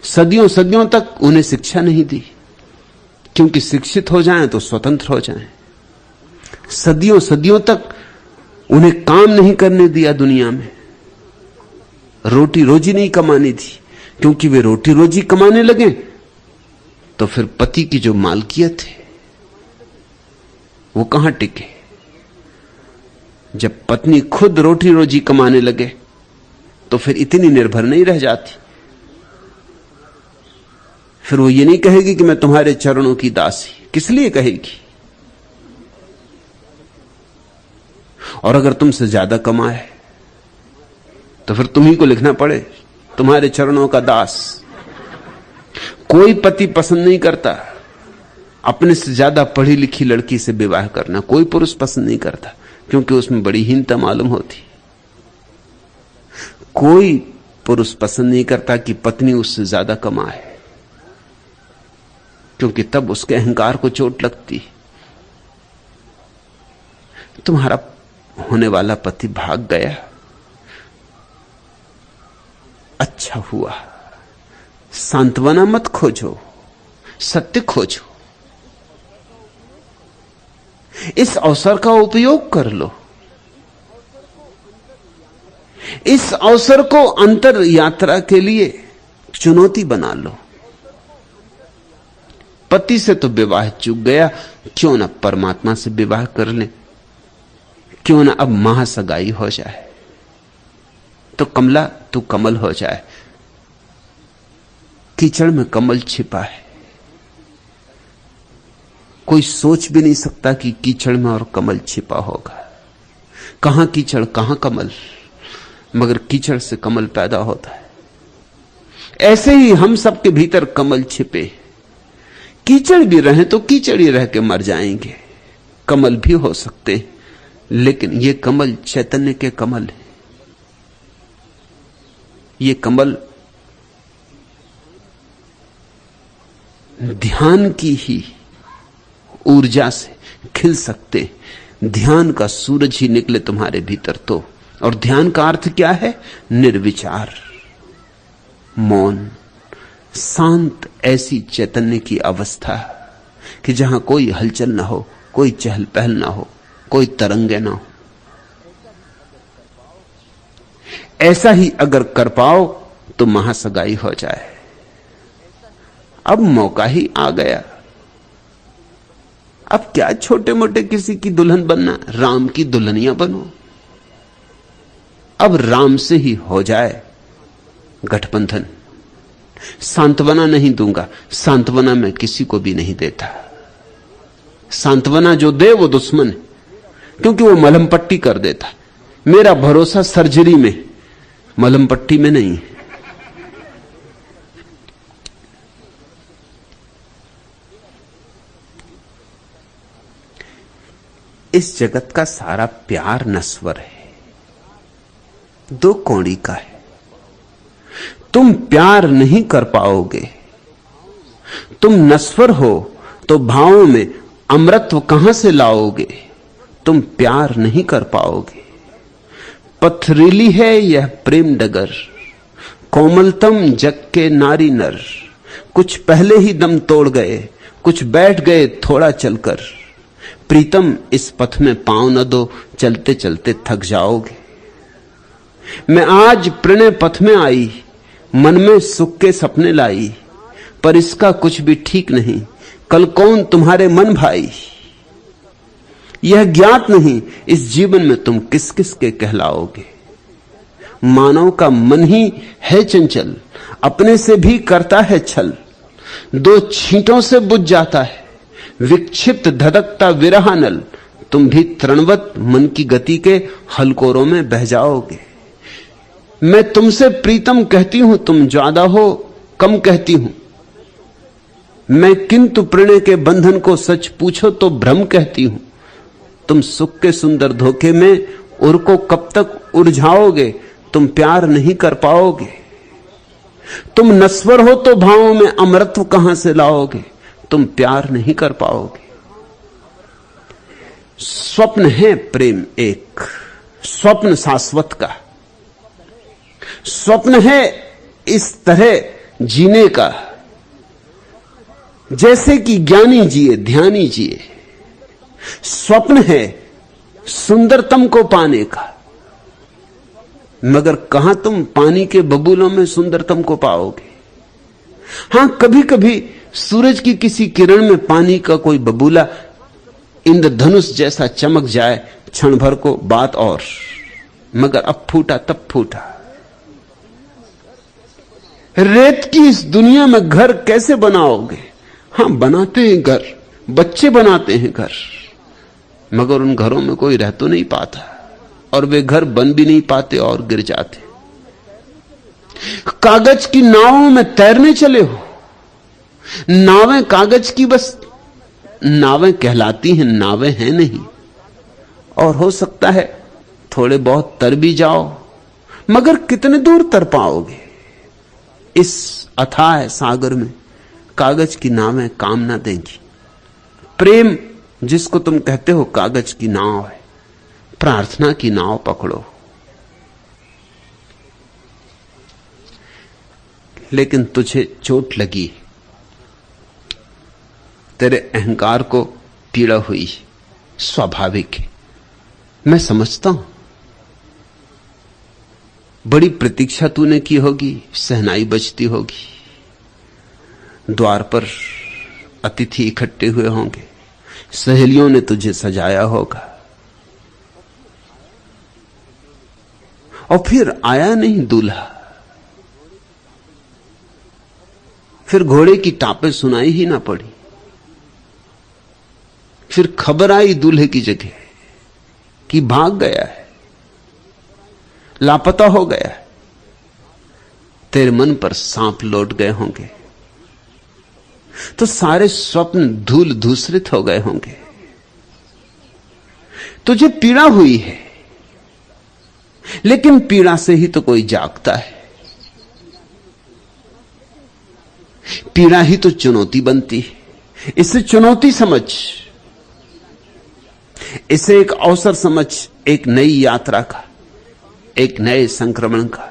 सदियों सदियों तक उन्हें शिक्षा नहीं दी, क्योंकि शिक्षित हो जाएं तो स्वतंत्र हो जाएं। सदियों सदियों तक उन्हें काम नहीं करने दिया दुनिया में, रोटी रोजी नहीं कमानी थी, क्योंकि वे रोटी रोजी कमाने लगे तो फिर पति की जो मालकियत है वो कहां टिके। जब पत्नी खुद रोटी रोजी कमाने लगे तो फिर इतनी निर्भर नहीं रह जाती। फिर वो ये नहीं कहेगी कि मैं तुम्हारे चरणों की दासी, किस लिए कहेगी। और अगर तुमसे ज्यादा कमाए तो फिर तुम्ही को लिखना पड़े तुम्हारे चरणों का दास। कोई पति पसंद नहीं करता अपने से ज्यादा पढ़ी लिखी लड़की से विवाह करना, कोई पुरुष पसंद नहीं करता, क्योंकि उसमें बड़ी हीनता मालूम होती। कोई पुरुष पसंद नहीं करता कि पत्नी उससे ज्यादा कमाए, क्योंकि तब उसके अहंकार को चोट लगती। तुम्हारा होने वाला पति भाग गया, अच्छा हुआ। सांत्वना मत खोजो, सत्य खोजो। इस अवसर का उपयोग कर लो। इस अवसर को अंतर यात्रा के लिए चुनौती बना लो। पति से तो विवाह चूक गया, क्यों ना परमात्मा से विवाह कर ले, क्यों ना अब महासगाई हो जाए। तो कमला तू कमल हो जाए। कीचड़ में कमल छिपा है, कोई सोच भी नहीं सकता कि कीचड़ में और कमल छिपा होगा। कहां कीचड़ कहां कमल, मगर कीचड़ से कमल पैदा होता है। ऐसे ही हम सबके भीतर कमल छिपे। कीचड़ भी रहे तो कीचड़ ही रह के मर जाएंगे, कमल भी हो सकते, लेकिन ये कमल चैतन्य के कमल है। ये कमल ध्यान की ही ऊर्जा से खिल सकते। ध्यान का सूरज ही निकले तुम्हारे भीतर तो। और ध्यान का अर्थ क्या है? निर्विचार, मौन, शांत, ऐसी चैतन्य की अवस्था कि जहां कोई हलचल ना हो, कोई चहल पहल ना हो, कोई तरंगे ना हो। ऐसा ही अगर कर पाओ तो महासगाई हो जाए। अब मौका ही आ गया। अब क्या छोटे मोटे किसी की दुल्हन बनना, राम की दुल्हनिया बनो। अब राम से ही हो जाए गठबंधन। सांत्वना नहीं दूंगा, सांत्वना मैं किसी को भी नहीं देता। सांत्वना जो दे वो दुश्मन है, क्योंकि वो मलहम पट्टी कर देता। मेरा भरोसा सर्जरी में, मलहम पट्टी में नहीं। इस जगत का सारा प्यार नश्वर है, दो कौड़ी का है। तुम प्यार नहीं कर पाओगे, तुम नश्वर हो तो भावों में अमृतत्व कहां से लाओगे? तुम प्यार नहीं कर पाओगे। पथरीली है यह प्रेम डगर, कोमलतम जग के नारी नर। कुछ पहले ही दम तोड़ गए, कुछ बैठ गए थोड़ा चलकर। प्रीतम इस पथ में पांव न दो, चलते चलते थक जाओगे। मैं आज प्रणय पथ में आई, मन में सुख के सपने लाई, पर इसका कुछ भी ठीक नहीं, कल कौन तुम्हारे मन भाई। यह ज्ञात नहीं इस जीवन में तुम किस किस के कहलाओगे। मानव का मन ही है चंचल, अपने से भी करता है छल, दो छींटों से बुझ जाता है विक्षिप्त धधकता विरहानल। तुम भी तृणवत मन की गति के हलकोरों में बह जाओगे। मैं तुमसे प्रीतम कहती हूं, तुम ज्यादा हो कम कहती हूं। मैं किंतु प्रणय के बंधन को सच पूछो तो भ्रम कहती हूं। तुम सुख के सुंदर धोखे में उर को कब तक उलझाओगे, तुम प्यार नहीं कर पाओगे। तुम नश्वर हो तो भावों में अमरत्व कहां से लाओगे, तुम प्यार नहीं कर पाओगे। स्वप्न है प्रेम एक, स्वप्न शाश्वत का स्वप्न है, इस तरह जीने का जैसे कि ज्ञानी जिए ध्यानी जिए। स्वप्न है सुंदरतम को पाने का, मगर कहां तुम पानी के बबूलों में सुंदरतम को पाओगे। हां, कभी कभी सूरज की किसी किरण में पानी का कोई बबूला इंद्रधनुष जैसा चमक जाए क्षण भर को, बात और, मगर अब फूटा तब फूटा। रेत की इस दुनिया में घर कैसे बनाओगे। हां, बनाते हैं घर, बच्चे बनाते हैं घर, मगर उन घरों में कोई रह तो नहीं पाता, और वे घर बन भी नहीं पाते और गिर जाते। कागज की नावों में तैरने चले हो, नावें कागज की बस नावें कहलाती हैं, नावें हैं नहीं। और हो सकता है थोड़े बहुत तर भी जाओ, मगर कितने दूर तर पाओगे। इस अथाह सागर में कागज की नावें काम ना देंगी। प्रेम जिसको तुम कहते हो कागज की नाव है, प्रार्थना की नाव पकड़ो। लेकिन तुझे चोट लगी, तेरे अहंकार को पीड़ा हुई, स्वाभाविक है, मैं समझता हूं। बड़ी प्रतीक्षा तूने की होगी, सहनाई बजती होगी, द्वार पर अतिथि इकट्ठे हुए होंगे, सहेलियों ने तुझे सजाया होगा, और फिर आया नहीं दूल्हा। फिर घोड़े की टापें सुनाई ही ना पड़ी, फिर खबर आई दूल्हे की जगह कि भाग गया है, लापता हो गया है। तेरे मन पर सांप लौट गए होंगे, तो सारे स्वप्न धूल धूसरित हो गए होंगे। तुझे पीड़ा हुई है, लेकिन पीड़ा से ही तो कोई जागता है, पीड़ा ही तो चुनौती बनती है। इसे चुनौती समझ, इसे एक अवसर समझ, एक नई यात्रा का, एक नए संक्रमण का।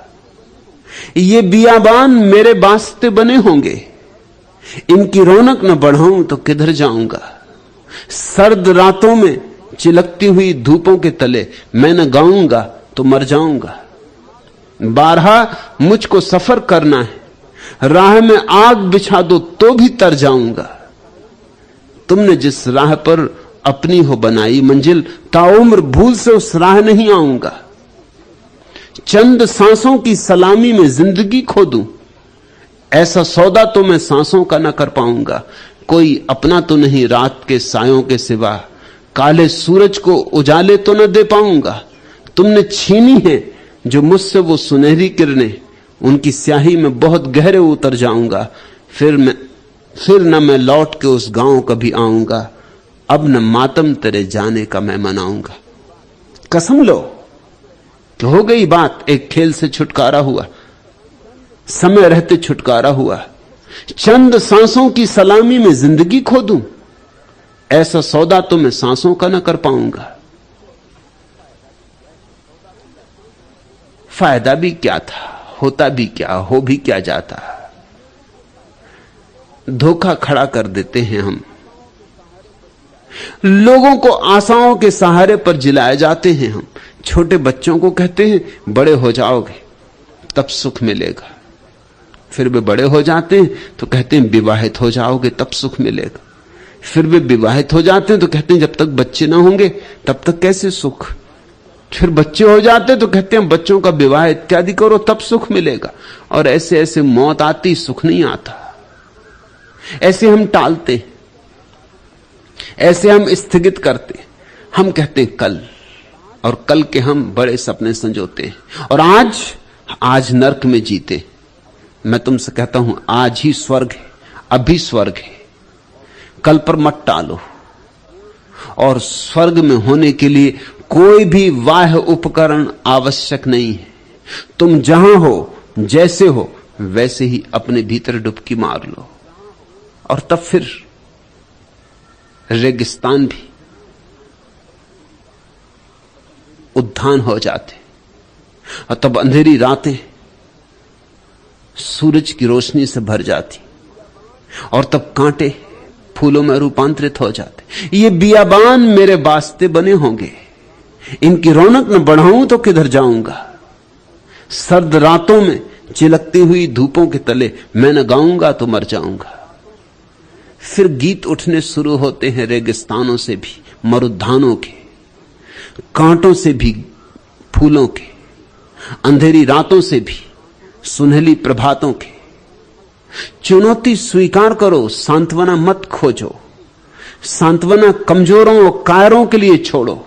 ये बियाबान मेरे वास्ते बने होंगे, इनकी रौनक न बढ़ाऊं तो किधर जाऊंगा। सर्द रातों में चिलकती हुई धूपों के तले मैं न गाऊंगा तो मर जाऊंगा। बारहा मुझको सफर करना है, राह में आग बिछा दो तो भी तर जाऊंगा। तुमने जिस राह पर अपनी हो बनाई मंजिल, ताउम्र भूल से उस राह नहीं आऊंगा। चंद सांसों की सलामी में जिंदगी खो दूं, ऐसा सौदा तो मैं सांसों का न कर पाऊंगा। कोई अपना तो नहीं रात के सायों के सिवा, काले सूरज को उजाले तो न दे पाऊंगा। तुमने छीनी है जो मुझसे वो सुनहरी किरणें, उनकी स्याही में बहुत गहरे उतर जाऊंगा। फिर न मैं लौट के उस गांव कभी आऊंगा। अब न मातम तेरे जाने का मैं मनाऊंगा। कसम लो कि हो गई बात, एक खेल से छुटकारा हुआ, समय रहते छुटकारा हुआ। चंद सांसों की सलामी में जिंदगी खो दूं, ऐसा सौदा तो मैं सांसों का न कर पाऊंगा। फायदा भी क्या था, होता भी क्या, हो भी क्या जाता। धोखा खड़ा कर देते हैं हम, लोगों को आशाओं के सहारे पर जिलाए जाते हैं। हम छोटे बच्चों को कहते हैं बड़े हो जाओगे तब सुख मिलेगा, फिर वे बड़े हो जाते हैं तो कहते हैं विवाहित हो जाओगे तब सुख मिलेगा, फिर वे विवाहित हो जाते हैं तो कहते हैं जब तक बच्चे ना होंगे तब तक कैसे सुख, फिर बच्चे हो जाते तो कहते हैं बच्चों का विवाह इत्यादि करो तब सुख मिलेगा। और ऐसे ऐसे मौत आती, सुख नहीं आता। ऐसे हम टालते, ऐसे हम स्थगित करते। हम कहते हैं कल, और कल के हम बड़े सपने संजोते हैं, और आज नरक में जीते। मैं तुमसे कहता हूं आज ही स्वर्ग है, अभी स्वर्ग है, कल पर मत टालो। और स्वर्ग में होने के लिए कोई भी बाह्य उपकरण आवश्यक नहीं है। तुम जहां हो, जैसे हो, वैसे ही अपने भीतर डुबकी मार लो, और तब फिर रेगिस्तान भी उद्यान हो जाते, और तब अंधेरी रातें सूरज की रोशनी से भर जाती, और तब कांटे फूलों में रूपांतरित हो जाते। ये बियाबान मेरे वास्ते बने होंगे, इनकी रौनक न बढ़ाऊं तो किधर जाऊंगा। सर्द रातों में चिलकती हुई धूपों के तले मैं न गाऊंगा तो मर जाऊंगा। फिर गीत उठने शुरू होते हैं रेगिस्तानों से भी, मरुद्यानों के, कांटों से भी, फूलों के, अंधेरी रातों से भी, सुनहली प्रभातों के। चुनौती स्वीकार करो, सांत्वना मत खोजो। सांत्वना कमजोरों और कायरों के लिए छोड़ो।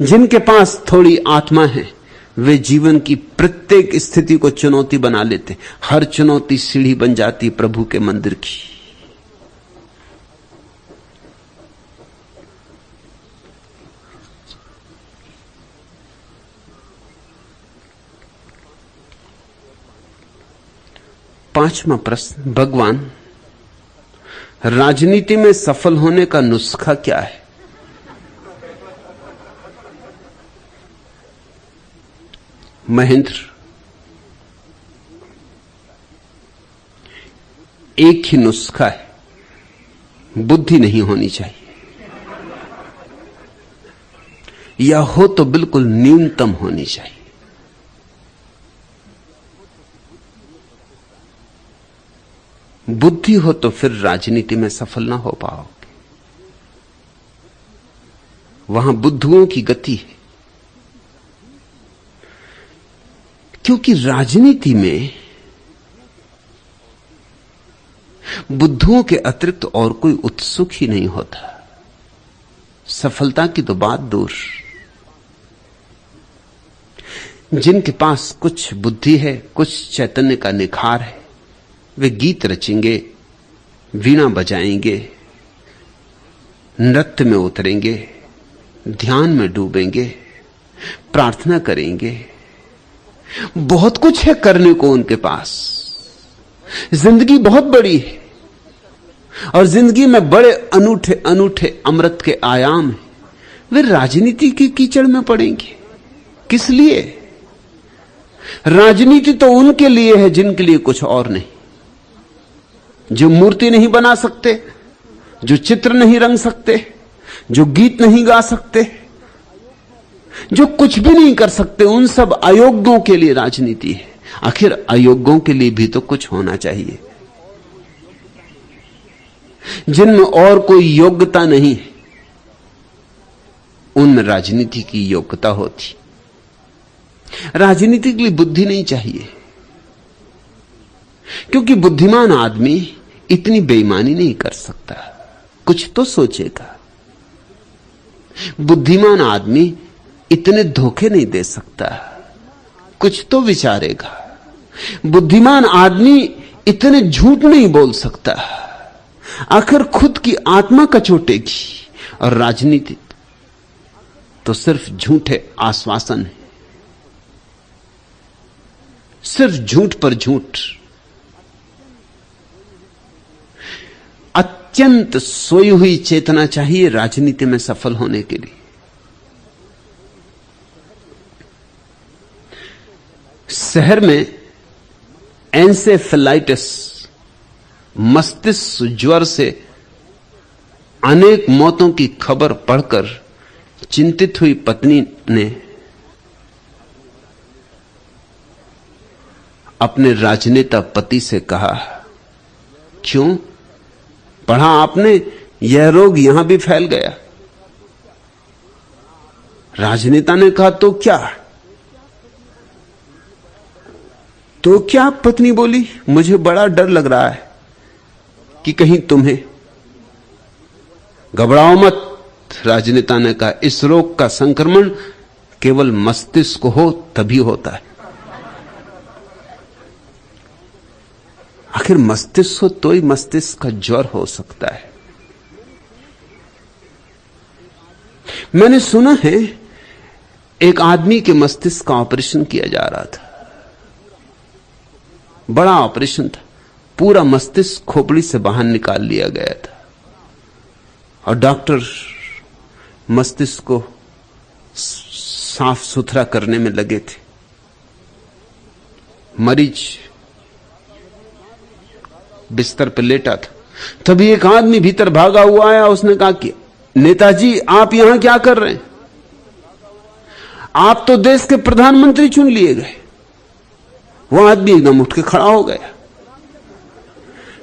जिनके पास थोड़ी आत्मा है वे जीवन की प्रत्येक स्थिति को चुनौती बना लेते। हर चुनौती सीढ़ी बन जाती प्रभु के मंदिर की। पांचवा प्रश्न, भगवान, राजनीति में सफल होने का नुस्खा क्या है? महेंद्र, एक ही नुस्खा है, बुद्धि नहीं होनी चाहिए, या हो तो बिल्कुल न्यूनतम होनी चाहिए। बुद्धि हो तो फिर राजनीति में सफल ना हो पाओगे। वहां बुद्धुओं की गति है, क्योंकि राजनीति में बुद्धुओं के अतिरिक्त और कोई उत्सुक ही नहीं होता। सफलता की तो बात दूर। जिनके पास कुछ बुद्धि है, कुछ चैतन्य का निखार है, वे गीत रचेंगे, वीणा बजाएंगे, नृत्य में उतरेंगे, ध्यान में डूबेंगे, प्रार्थना करेंगे। बहुत कुछ है करने को उनके पास। जिंदगी बहुत बड़ी है, और जिंदगी में बड़े अनूठे अनूठे अमृत के आयाम हैं। वे राजनीति की कीचड़ में पड़ेंगे किस लिए? राजनीति तो उनके लिए है जिनके लिए कुछ और नहीं, जो मूर्ति नहीं बना सकते, जो चित्र नहीं रंग सकते, जो गीत नहीं गा सकते, जो कुछ भी नहीं कर सकते। उन सब अयोग्यों के लिए राजनीति है। आखिर अयोग्यों के लिए भी तो कुछ होना चाहिए। जिनमें और कोई योग्यता नहीं है, उनमें राजनीति की योग्यता होती। राजनीति के लिए बुद्धि नहीं चाहिए, क्योंकि बुद्धिमान आदमी इतनी बेईमानी नहीं कर सकता, कुछ तो सोचेगा। बुद्धिमान आदमी इतने धोखे नहीं दे सकता, कुछ तो विचारेगा। बुद्धिमान आदमी इतने झूठ नहीं बोल सकता, आखिर खुद की आत्मा कचोटेगी। और राजनीति तो सिर्फ झूठे आश्वासन है, सिर्फ झूठ पर झूठ। अत्यंत सोई हुई चेतना चाहिए राजनीति में सफल होने के लिए। शहर में एन्सेफेलाइटिस, मस्तिष्क ज्वर से अनेक मौतों की खबर पढ़कर चिंतित हुई पत्नी ने अपने राजनेता पति से कहा, क्यों पढ़ा आपने, यह रोग यहां भी फैल गया। राजनेता ने कहा, तो क्या पत्नी बोली, मुझे बड़ा डर लग रहा है कि कहीं तुम्हें। घबराओ मत, राजनेता ने कहा, इस रोग का संक्रमण केवल मस्तिष्क को हो तभी होता है। आखिर मस्तिष्क हो तो ही मस्तिष्क का ज्वर हो सकता है। मैंने सुना है एक आदमी के मस्तिष्क का ऑपरेशन किया जा रहा था, बड़ा ऑपरेशन था, पूरा मस्तिष्क खोपड़ी से बाहर निकाल लिया गया था और डॉक्टर मस्तिष्क को साफ सुथरा करने में लगे थे। मरीज बिस्तर पर लेटा था, तभी एक आदमी भीतर भागा हुआ आया। उसने कहा कि नेताजी आप यहां क्या कर रहे हैं, आप तो देश के प्रधानमंत्री चुन लिए गए। वह आदमी एकदम उठ के खड़ा हो गया।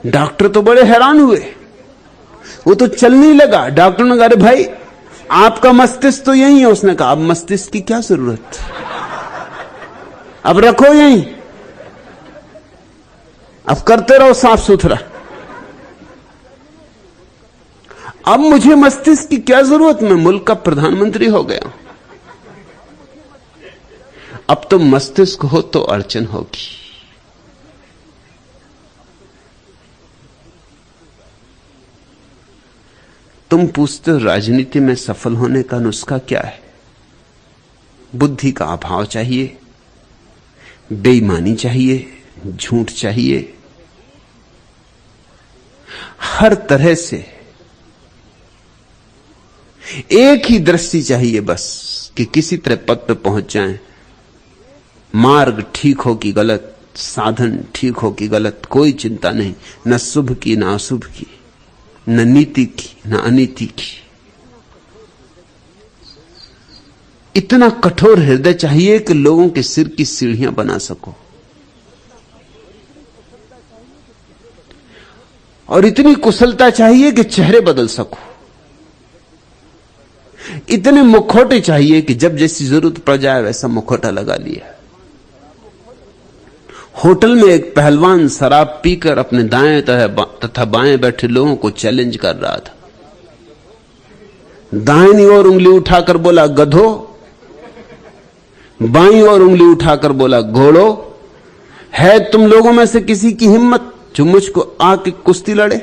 डॉक्टर तो बड़े हैरान हुए, वो तो चलने लगा। डॉक्टर ने कहा, अरे भाई आपका मस्तिष्क तो यही है। उसने कहा, अब मस्तिष्क की क्या जरूरत, अब रखो यहीं, अब करते रहो साफ सुथरा। अब मुझे मस्तिष्क की क्या जरूरत, मैं मुल्क का प्रधानमंत्री हो गया। अब तो मस्तिष्क हो तो अड़चन होगी। तुम पूछते हो राजनीति में सफल होने का नुस्खा क्या है? बुद्धि का अभाव चाहिए, बेईमानी चाहिए, झूठ चाहिए, हर तरह से एक ही दृष्टि चाहिए बस कि किसी तरह पद पे पहुंच जाएं। मार्ग ठीक हो कि गलत, साधन ठीक हो कि गलत, कोई चिंता नहीं, न शुभ की न अशुभ की, न नीति की न अनीति की। इतना कठोर हृदय चाहिए कि लोगों के सिर की सीढ़ियां बना सको, और इतनी कुशलता चाहिए कि चेहरे बदल सको। इतने मुखौटे चाहिए कि जब जैसी जरूरत पड़ जाए वैसा मुखौटा लगा लिया। होटल में एक पहलवान शराब पीकर अपने दाएं तथा बाएं बैठे लोगों को चैलेंज कर रहा था। दाहिनी ओर उंगली उठाकर बोला, गधो, बाईं ओर उंगली उठाकर बोला, घोड़ो, है तुम लोगों में से किसी की हिम्मत जो मुझको आके कुश्ती लड़े?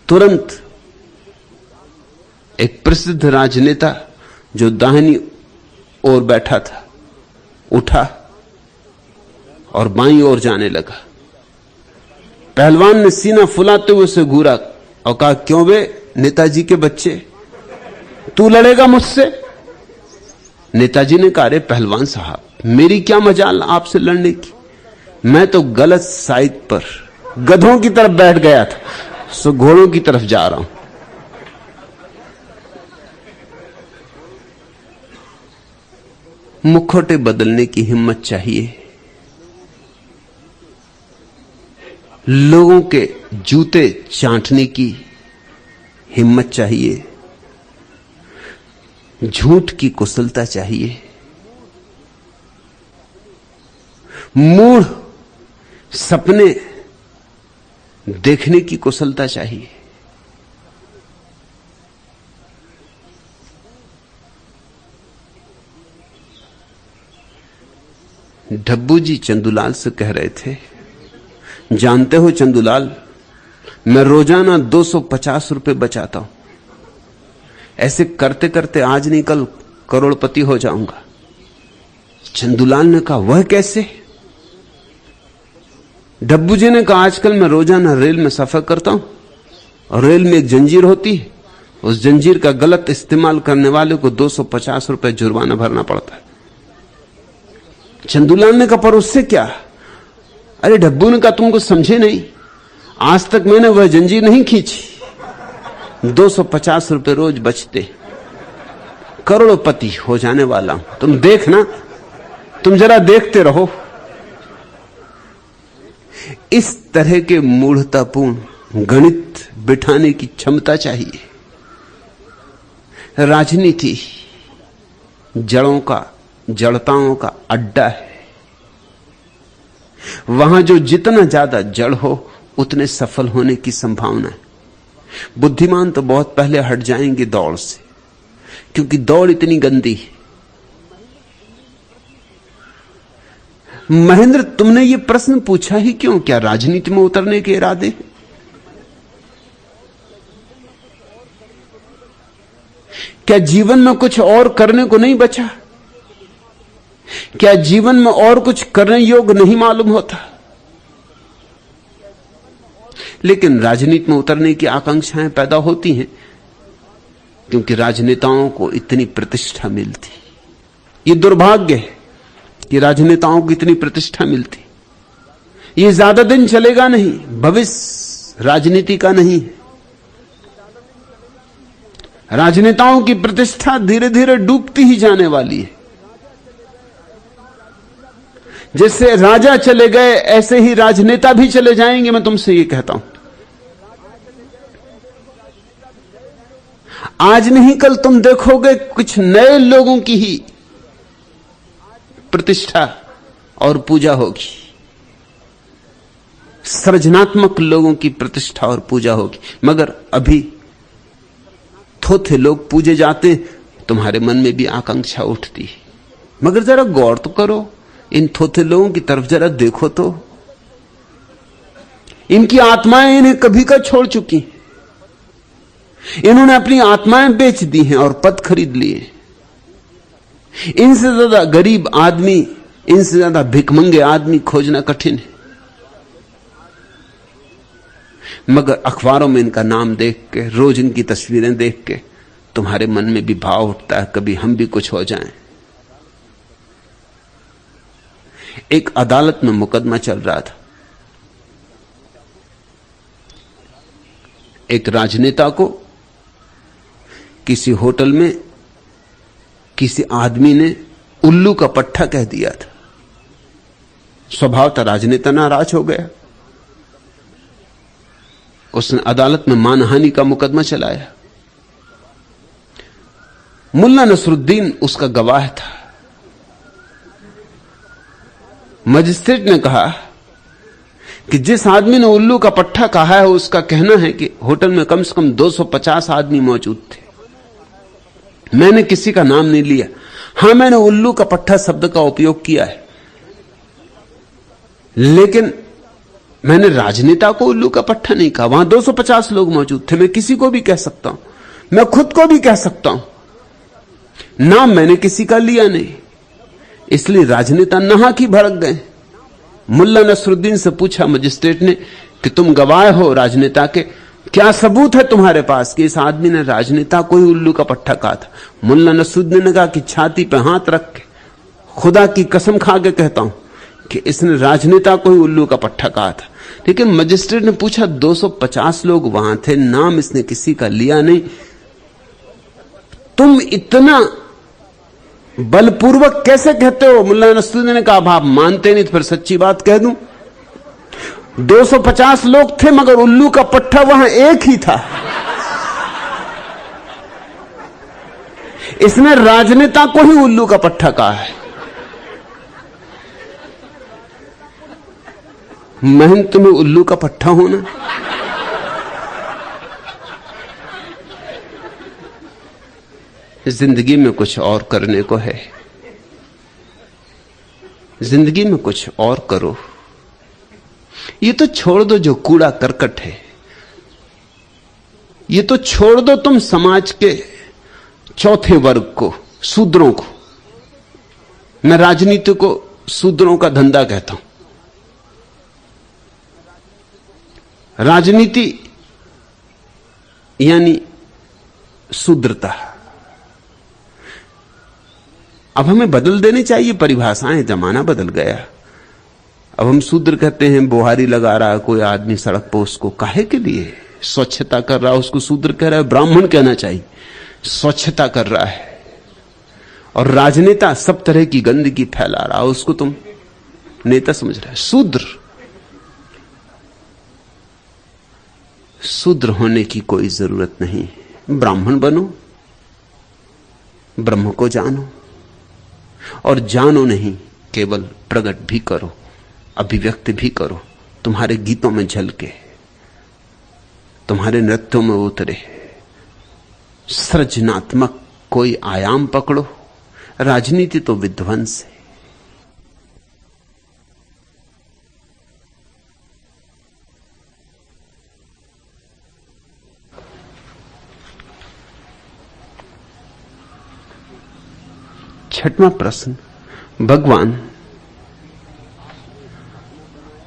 तुरंत एक प्रसिद्ध राजनेता जो दाहिनी ओर बैठा था उठा और बाईं ओर जाने लगा। पहलवान ने सीना फुलाते हुए उसे घूरा और कहा, क्यों बे नेताजी के बच्चे, तू लड़ेगा मुझसे? नेताजी ने कहा, अरे पहलवान साहब, मेरी क्या मजाल आपसे लड़ने की, मैं तो गलत साइड पर गधों की तरफ बैठ गया था, सो घोड़ों की तरफ जा रहा हूं। मुखौटे बदलने की हिम्मत चाहिए, लोगों के जूते चाटने की हिम्मत चाहिए, झूठ की कुशलता चाहिए, मूढ़ सपने देखने की कुशलता चाहिए। डब्बू जी चंदूलाल से कह रहे थे, जानते हो चंदूलाल, मैं रोजाना 250 रुपए बचाता हूं, ऐसे करते करते आज नहीं कल करोड़पति हो जाऊंगा। चंदूलाल ने कहा, वह कैसे? डब्बू जी ने कहा, आजकल मैं रोजाना रेल में सफर करता हूं और रेल में एक जंजीर होती है, उस जंजीर का गलत इस्तेमाल करने वाले को 250 रुपए जुर्माना भरना पड़ता है। चंदूलाल ने कहा, पर उससे क्या? अरे डब्बू ने कहा, तुमको समझे नहीं, आज तक मैंने वह जंजीर नहीं खींची, 250 रुपए रोज बचते, करोड़पति हो जाने वाला हूं। तुम देखना, तुम जरा देखते रहो। इस तरह के मूढ़तापूर्ण गणित बिठाने की क्षमता चाहिए। राजनीति जड़ताओं का अड्डा है। वहां जो जितना ज्यादा जड़ हो उतने सफल होने की संभावना है। बुद्धिमान तो बहुत पहले हट जाएंगे दौड़ से, क्योंकि दौड़ इतनी गंदी है। महेंद्र, तुमने ये प्रश्न पूछा ही क्यों? क्या राजनीति में उतरने के इरादे हैं? क्या जीवन में कुछ और करने को नहीं बचा? क्या जीवन में और कुछ करने योग्य नहीं मालूम होता? लेकिन राजनीति में उतरने की आकांक्षाएं पैदा होती हैं, क्योंकि राजनेताओं को इतनी प्रतिष्ठा मिलती। ये दुर्भाग्य है कि राजनेताओं को इतनी प्रतिष्ठा मिलती। ये ज्यादा दिन चलेगा नहीं, भविष्य राजनीति का नहीं है। राजनेताओं की प्रतिष्ठा धीरे धीरे डूबती ही जाने वाली है। जैसे राजा चले गए ऐसे ही राजनेता भी चले जाएंगे। मैं तुमसे ये कहता हूं, आज नहीं कल तुम देखोगे कुछ नए लोगों की ही प्रतिष्ठा और पूजा होगी। सृजनात्मक लोगों की प्रतिष्ठा और पूजा होगी। मगर अभी थोथे लोग पूजे जाते, तुम्हारे मन में भी आकांक्षा उठती है। मगर जरा गौर तो करो, इन थोथे लोगों की तरफ जरा देखो तो। इनकी आत्माएं इन्हें कभी का छोड़ चुकी। इन्होंने अपनी आत्माएं बेच दी हैं और पद खरीद लिए। इनसे ज्यादा गरीब आदमी, इनसे ज्यादा भिखमंगे आदमी खोजना कठिन है। मगर अखबारों में इनका नाम देख के, रोज इनकी तस्वीरें देख के तुम्हारे मन में भी भाव उठता है, कभी हम भी कुछ हो जाएं। एक अदालत में मुकदमा चल रहा था। एक राजनेता को किसी होटल में किसी आदमी ने उल्लू का पट्टा कह दिया था। स्वभावतः राजनेता नाराज हो गया। उसने अदालत में मानहानि का मुकदमा चलाया। मुल्ला नसरुद्दीन उसका गवाह था। मजिस्ट्रेट ने कहा कि जिस आदमी ने उल्लू का पट्टा कहा है उसका कहना है कि होटल में कम से कम 250 आदमी मौजूद थे। मैंने किसी का नाम नहीं लिया। हां, मैंने उल्लू का पट्टा शब्द का उपयोग किया है, लेकिन मैंने राजनेता को उल्लू का पट्टा नहीं कहा। वहां 250 लोग मौजूद थे। मैं किसी को भी कह सकता हूं, मैं खुद को भी कह सकता हूं। नाम मैंने किसी का लिया नहीं। इसलिए राजनेता नहा की भड़क गए। मुल्ला नसरुद्दीन से पूछा मजिस्ट्रेट ने कि तुम गवाह हो राजनेता के, क्या सबूत है तुम्हारे पास कि इस आदमी ने राजनेता को ही उल्लू का पट्टा कहा था? मुल्ला नसरुद्दीन ने कहा कि छाती पर हाथ रख के खुदा की कसम खा के कहता हूं कि इसने राजनेता को ही उल्लू का पट्टा कहा था। लेकिन मजिस्ट्रेट ने पूछा 250 लोग वहां थे, नाम इसने किसी का लिया नहीं, तुम इतना बलपूर्वक कैसे कहते हो? मुल्ला नसरुद्दीन ने कहा, आप मानते नहीं तो फिर सच्ची बात कह दूं। 250 लोग थे मगर उल्लू का पट्टा वहां एक ही था। इसने राजनेता को ही उल्लू का पट्टा कहा है। महन तुम्हें उल्लू का पट्टा होना। जिंदगी में कुछ और करने को है। जिंदगी में कुछ और करो। ये तो छोड़ दो जो कूड़ा करकट है। ये तो छोड़ दो तुम समाज के चौथे वर्ग को, शूद्रों को। मैं राजनीति को शूद्रों का धंधा कहता हूं। राजनीति यानी शूद्रता। अब हमें बदल देनी चाहिए परिभाषाएं, जमाना बदल गया। अब हम शूद्र कहते हैं, बुहारी लगा रहा है कोई आदमी सड़क पर, उसको काहे के लिए? स्वच्छता कर रहा है, उसको शूद्र कह रहा है, ब्राह्मण कहना चाहिए। स्वच्छता कर रहा है। और राजनेता सब तरह की गंदगी फैला रहा है, उसको तुम नेता समझ रहा है। शूद्र होने की कोई जरूरत नहीं। ब्राह्मण बनो, ब्रह्म को जानो, और जानो नहीं, केवल प्रकट भी करो, अभिव्यक्त भी करो। तुम्हारे गीतों में झलके, तुम्हारे नृत्यों में उतरे। सृजनात्मक कोई आयाम पकड़ो। राजनीति तो विध्वंस है। छठवां प्रश्न, भगवान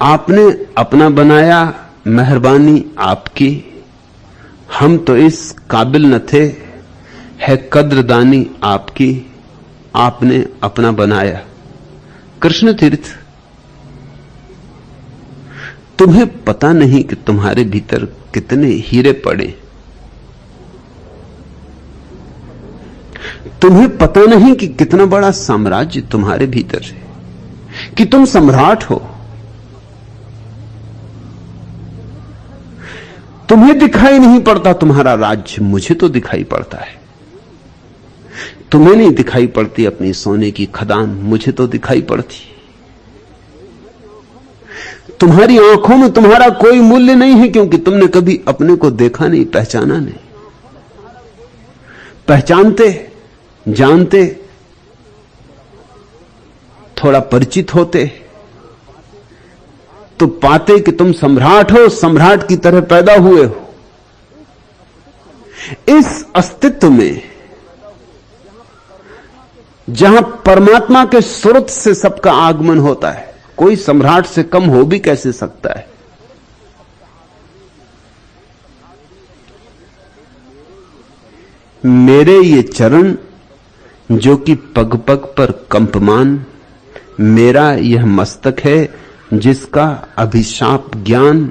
आपने अपना बनाया, मेहरबानी आपकी, हम तो इस काबिल न थे, है कद्रदानी आपकी, आपने अपना बनाया। कृष्ण तीर्थ, तुम्हें पता नहीं कि तुम्हारे भीतर कितने हीरे पड़े। तुम्हें पता नहीं कि कितना बड़ा साम्राज्य तुम्हारे भीतर है, कि तुम सम्राट हो। तुम्हें दिखाई नहीं पड़ता तुम्हारा राज्य, मुझे तो दिखाई पड़ता है। तुम्हें नहीं दिखाई पड़ती अपनी सोने की खदान, मुझे तो दिखाई पड़ती। तुम्हारी आंखों में तुम्हारा कोई मूल्य नहीं है, क्योंकि तुमने कभी अपने को देखा नहीं, पहचाना नहीं। पहचानते, जानते, थोड़ा परिचित होते तो पाते कि तुम सम्राट हो, सम्राट की तरह पैदा हुए हो। इस अस्तित्व में, जहां परमात्मा के स्रोत से सबका आगमन होता है, कोई सम्राट से कम हो भी कैसे सकता है? मेरे ये चरण जो कि पग पग पर कंपमान, मेरा यह मस्तक है जिसका अभिशाप ज्ञान,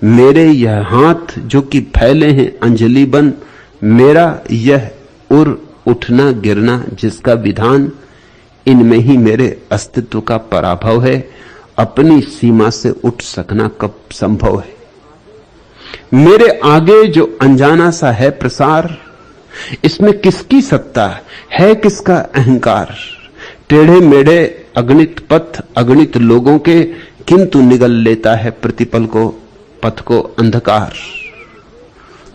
मेरे यह हाथ जो कि फैले हैं अंजलि बन, मेरा यह उठना गिरना जिसका विधान, इनमें ही मेरे अस्तित्व का पराभव है। अपनी सीमा से उठ सकना कब संभव है? मेरे आगे जो अनजाना सा है प्रसार, इसमें किसकी सत्ता है, किसका अहंकार? टेढ़े मेढ़े अगणित पथ, अगणित लोगों के, किंतु निगल लेता है प्रतिपल को पथ को अंधकार।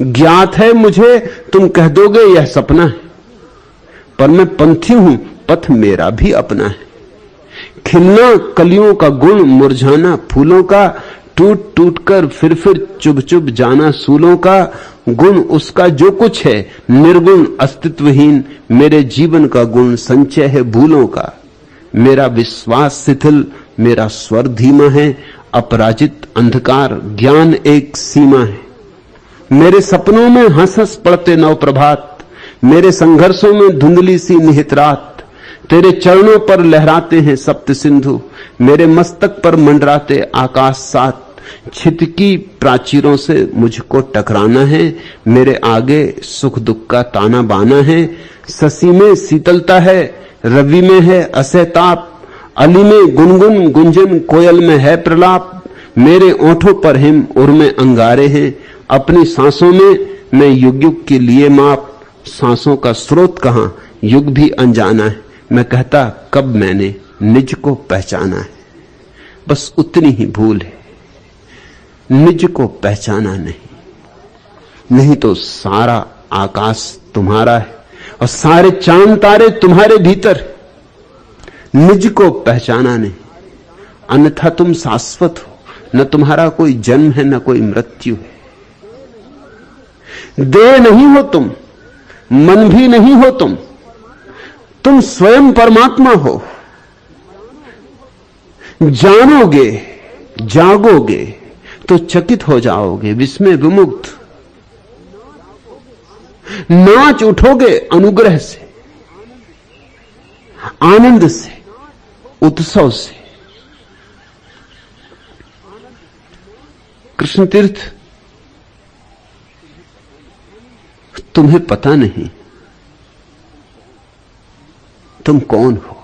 ज्ञात है मुझे, तुम कह दोगे यह सपना है, पर मैं पंथी हूं, पथ मेरा भी अपना है। खिलना कलियों का गुण, मुरझाना फूलों का, टूट टूट कर फिर चुभ चुभ जाना सूलों का, गुण उसका जो कुछ है निर्गुण अस्तित्वहीन, मेरे जीवन का गुण संचय है भूलों का। मेरा विश्वास शिथिल, मेरा स्वर धीमा है, अपराजित अंधकार, ज्ञान एक सीमा है। मेरे सपनों में हंस हंस पड़ते नव प्रभात, मेरे संघर्षों में धुंधली सी निहित रात। तेरे चरणों पर लहराते हैं सप्त सिंधु, मेरे मस्तक पर मंडराते आकाश सात। छितकी प्राचीरों से मुझको टकराना है, मेरे आगे सुख दुख का ताना बाना है। शशि में शीतलता है, रवि में है असहताप, अली में गुनगुन गुंजन, कोयल में है प्रलाप। मेरे ओंठों पर हिम उर्मे अंगारे हैं, अपनी सांसों में मैं युग युग के लिए माप। सांसों का स्रोत कहां, युग भी अनजाना है, मैं कहता कब मैंने निज को पहचाना है। बस उतनी ही भूल है, निज को पहचाना नहीं तो सारा आकाश तुम्हारा है और सारे चांद तारे तुम्हारे भीतर। निज को पहचाना नहीं, अन्यथा तुम शाश्वत हो, न तुम्हारा कोई जन्म है न कोई मृत्यु है। देह नहीं हो तुम, मन भी नहीं हो तुम स्वयं परमात्मा हो। जानोगे, जागोगे तो चकित हो जाओगे, विस्मय विमुग्ध। नाच उठोगे अनुग्रह से, आनंद से, उत्सव से। कृष्ण तीर्थ, तुम्हें पता नहीं तुम कौन हो।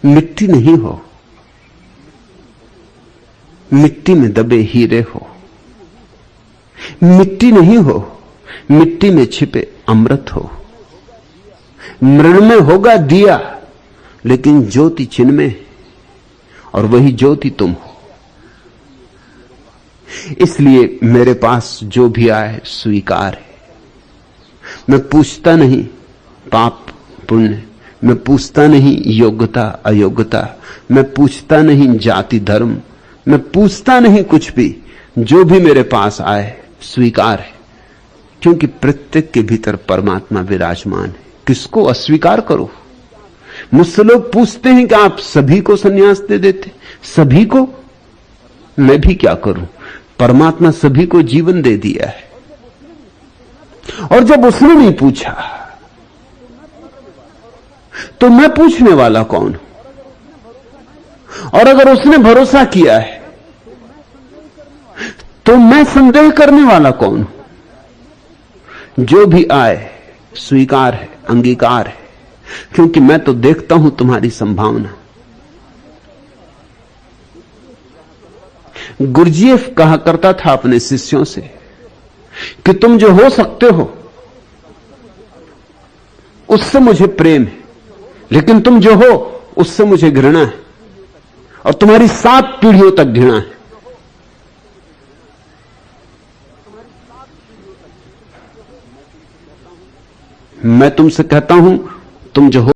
मिट्टी नहीं हो, मिट्टी में दबे हीरे हो। मिट्टी नहीं हो, मिट्टी में छिपे अमृत हो। मृण में होगा दिया, लेकिन ज्योति चिन्ह में, और वही ज्योति तुम हो। इसलिए मेरे पास जो भी आए स्वीकार है। मैं पूछता नहीं पाप पुण्य, मैं पूछता नहीं योग्यता अयोग्यता, मैं पूछता नहीं जाति धर्म, मैं पूछता नहीं कुछ भी। जो भी मेरे पास आए स्वीकार है, क्योंकि प्रत्येक के भीतर परमात्मा विराजमान है। किसको अस्वीकार करो? मुझसे लोग पूछते हैं कि आप सभी को सन्यास दे देते? सभी को? मैं भी क्या करूं? परमात्मा सभी को जीवन दे दिया है, और जब उसने नहीं पूछा तो मैं पूछने वाला कौन हूं? और अगर उसने भरोसा किया है तो मैं संदेह करने वाला कौन हूं? जो भी आए स्वीकार है, अंगीकार है, क्योंकि मैं तो देखता हूं तुम्हारी संभावना। गुरजीएफ कहा करता था अपने शिष्यों से कि तुम जो हो सकते हो उससे मुझे प्रेम है, लेकिन तुम जो हो उससे मुझे घृणा है, और तुम्हारी 7 पीढ़ियों तक घृणा है। मैं तुमसे कहता हूं तुम जो हो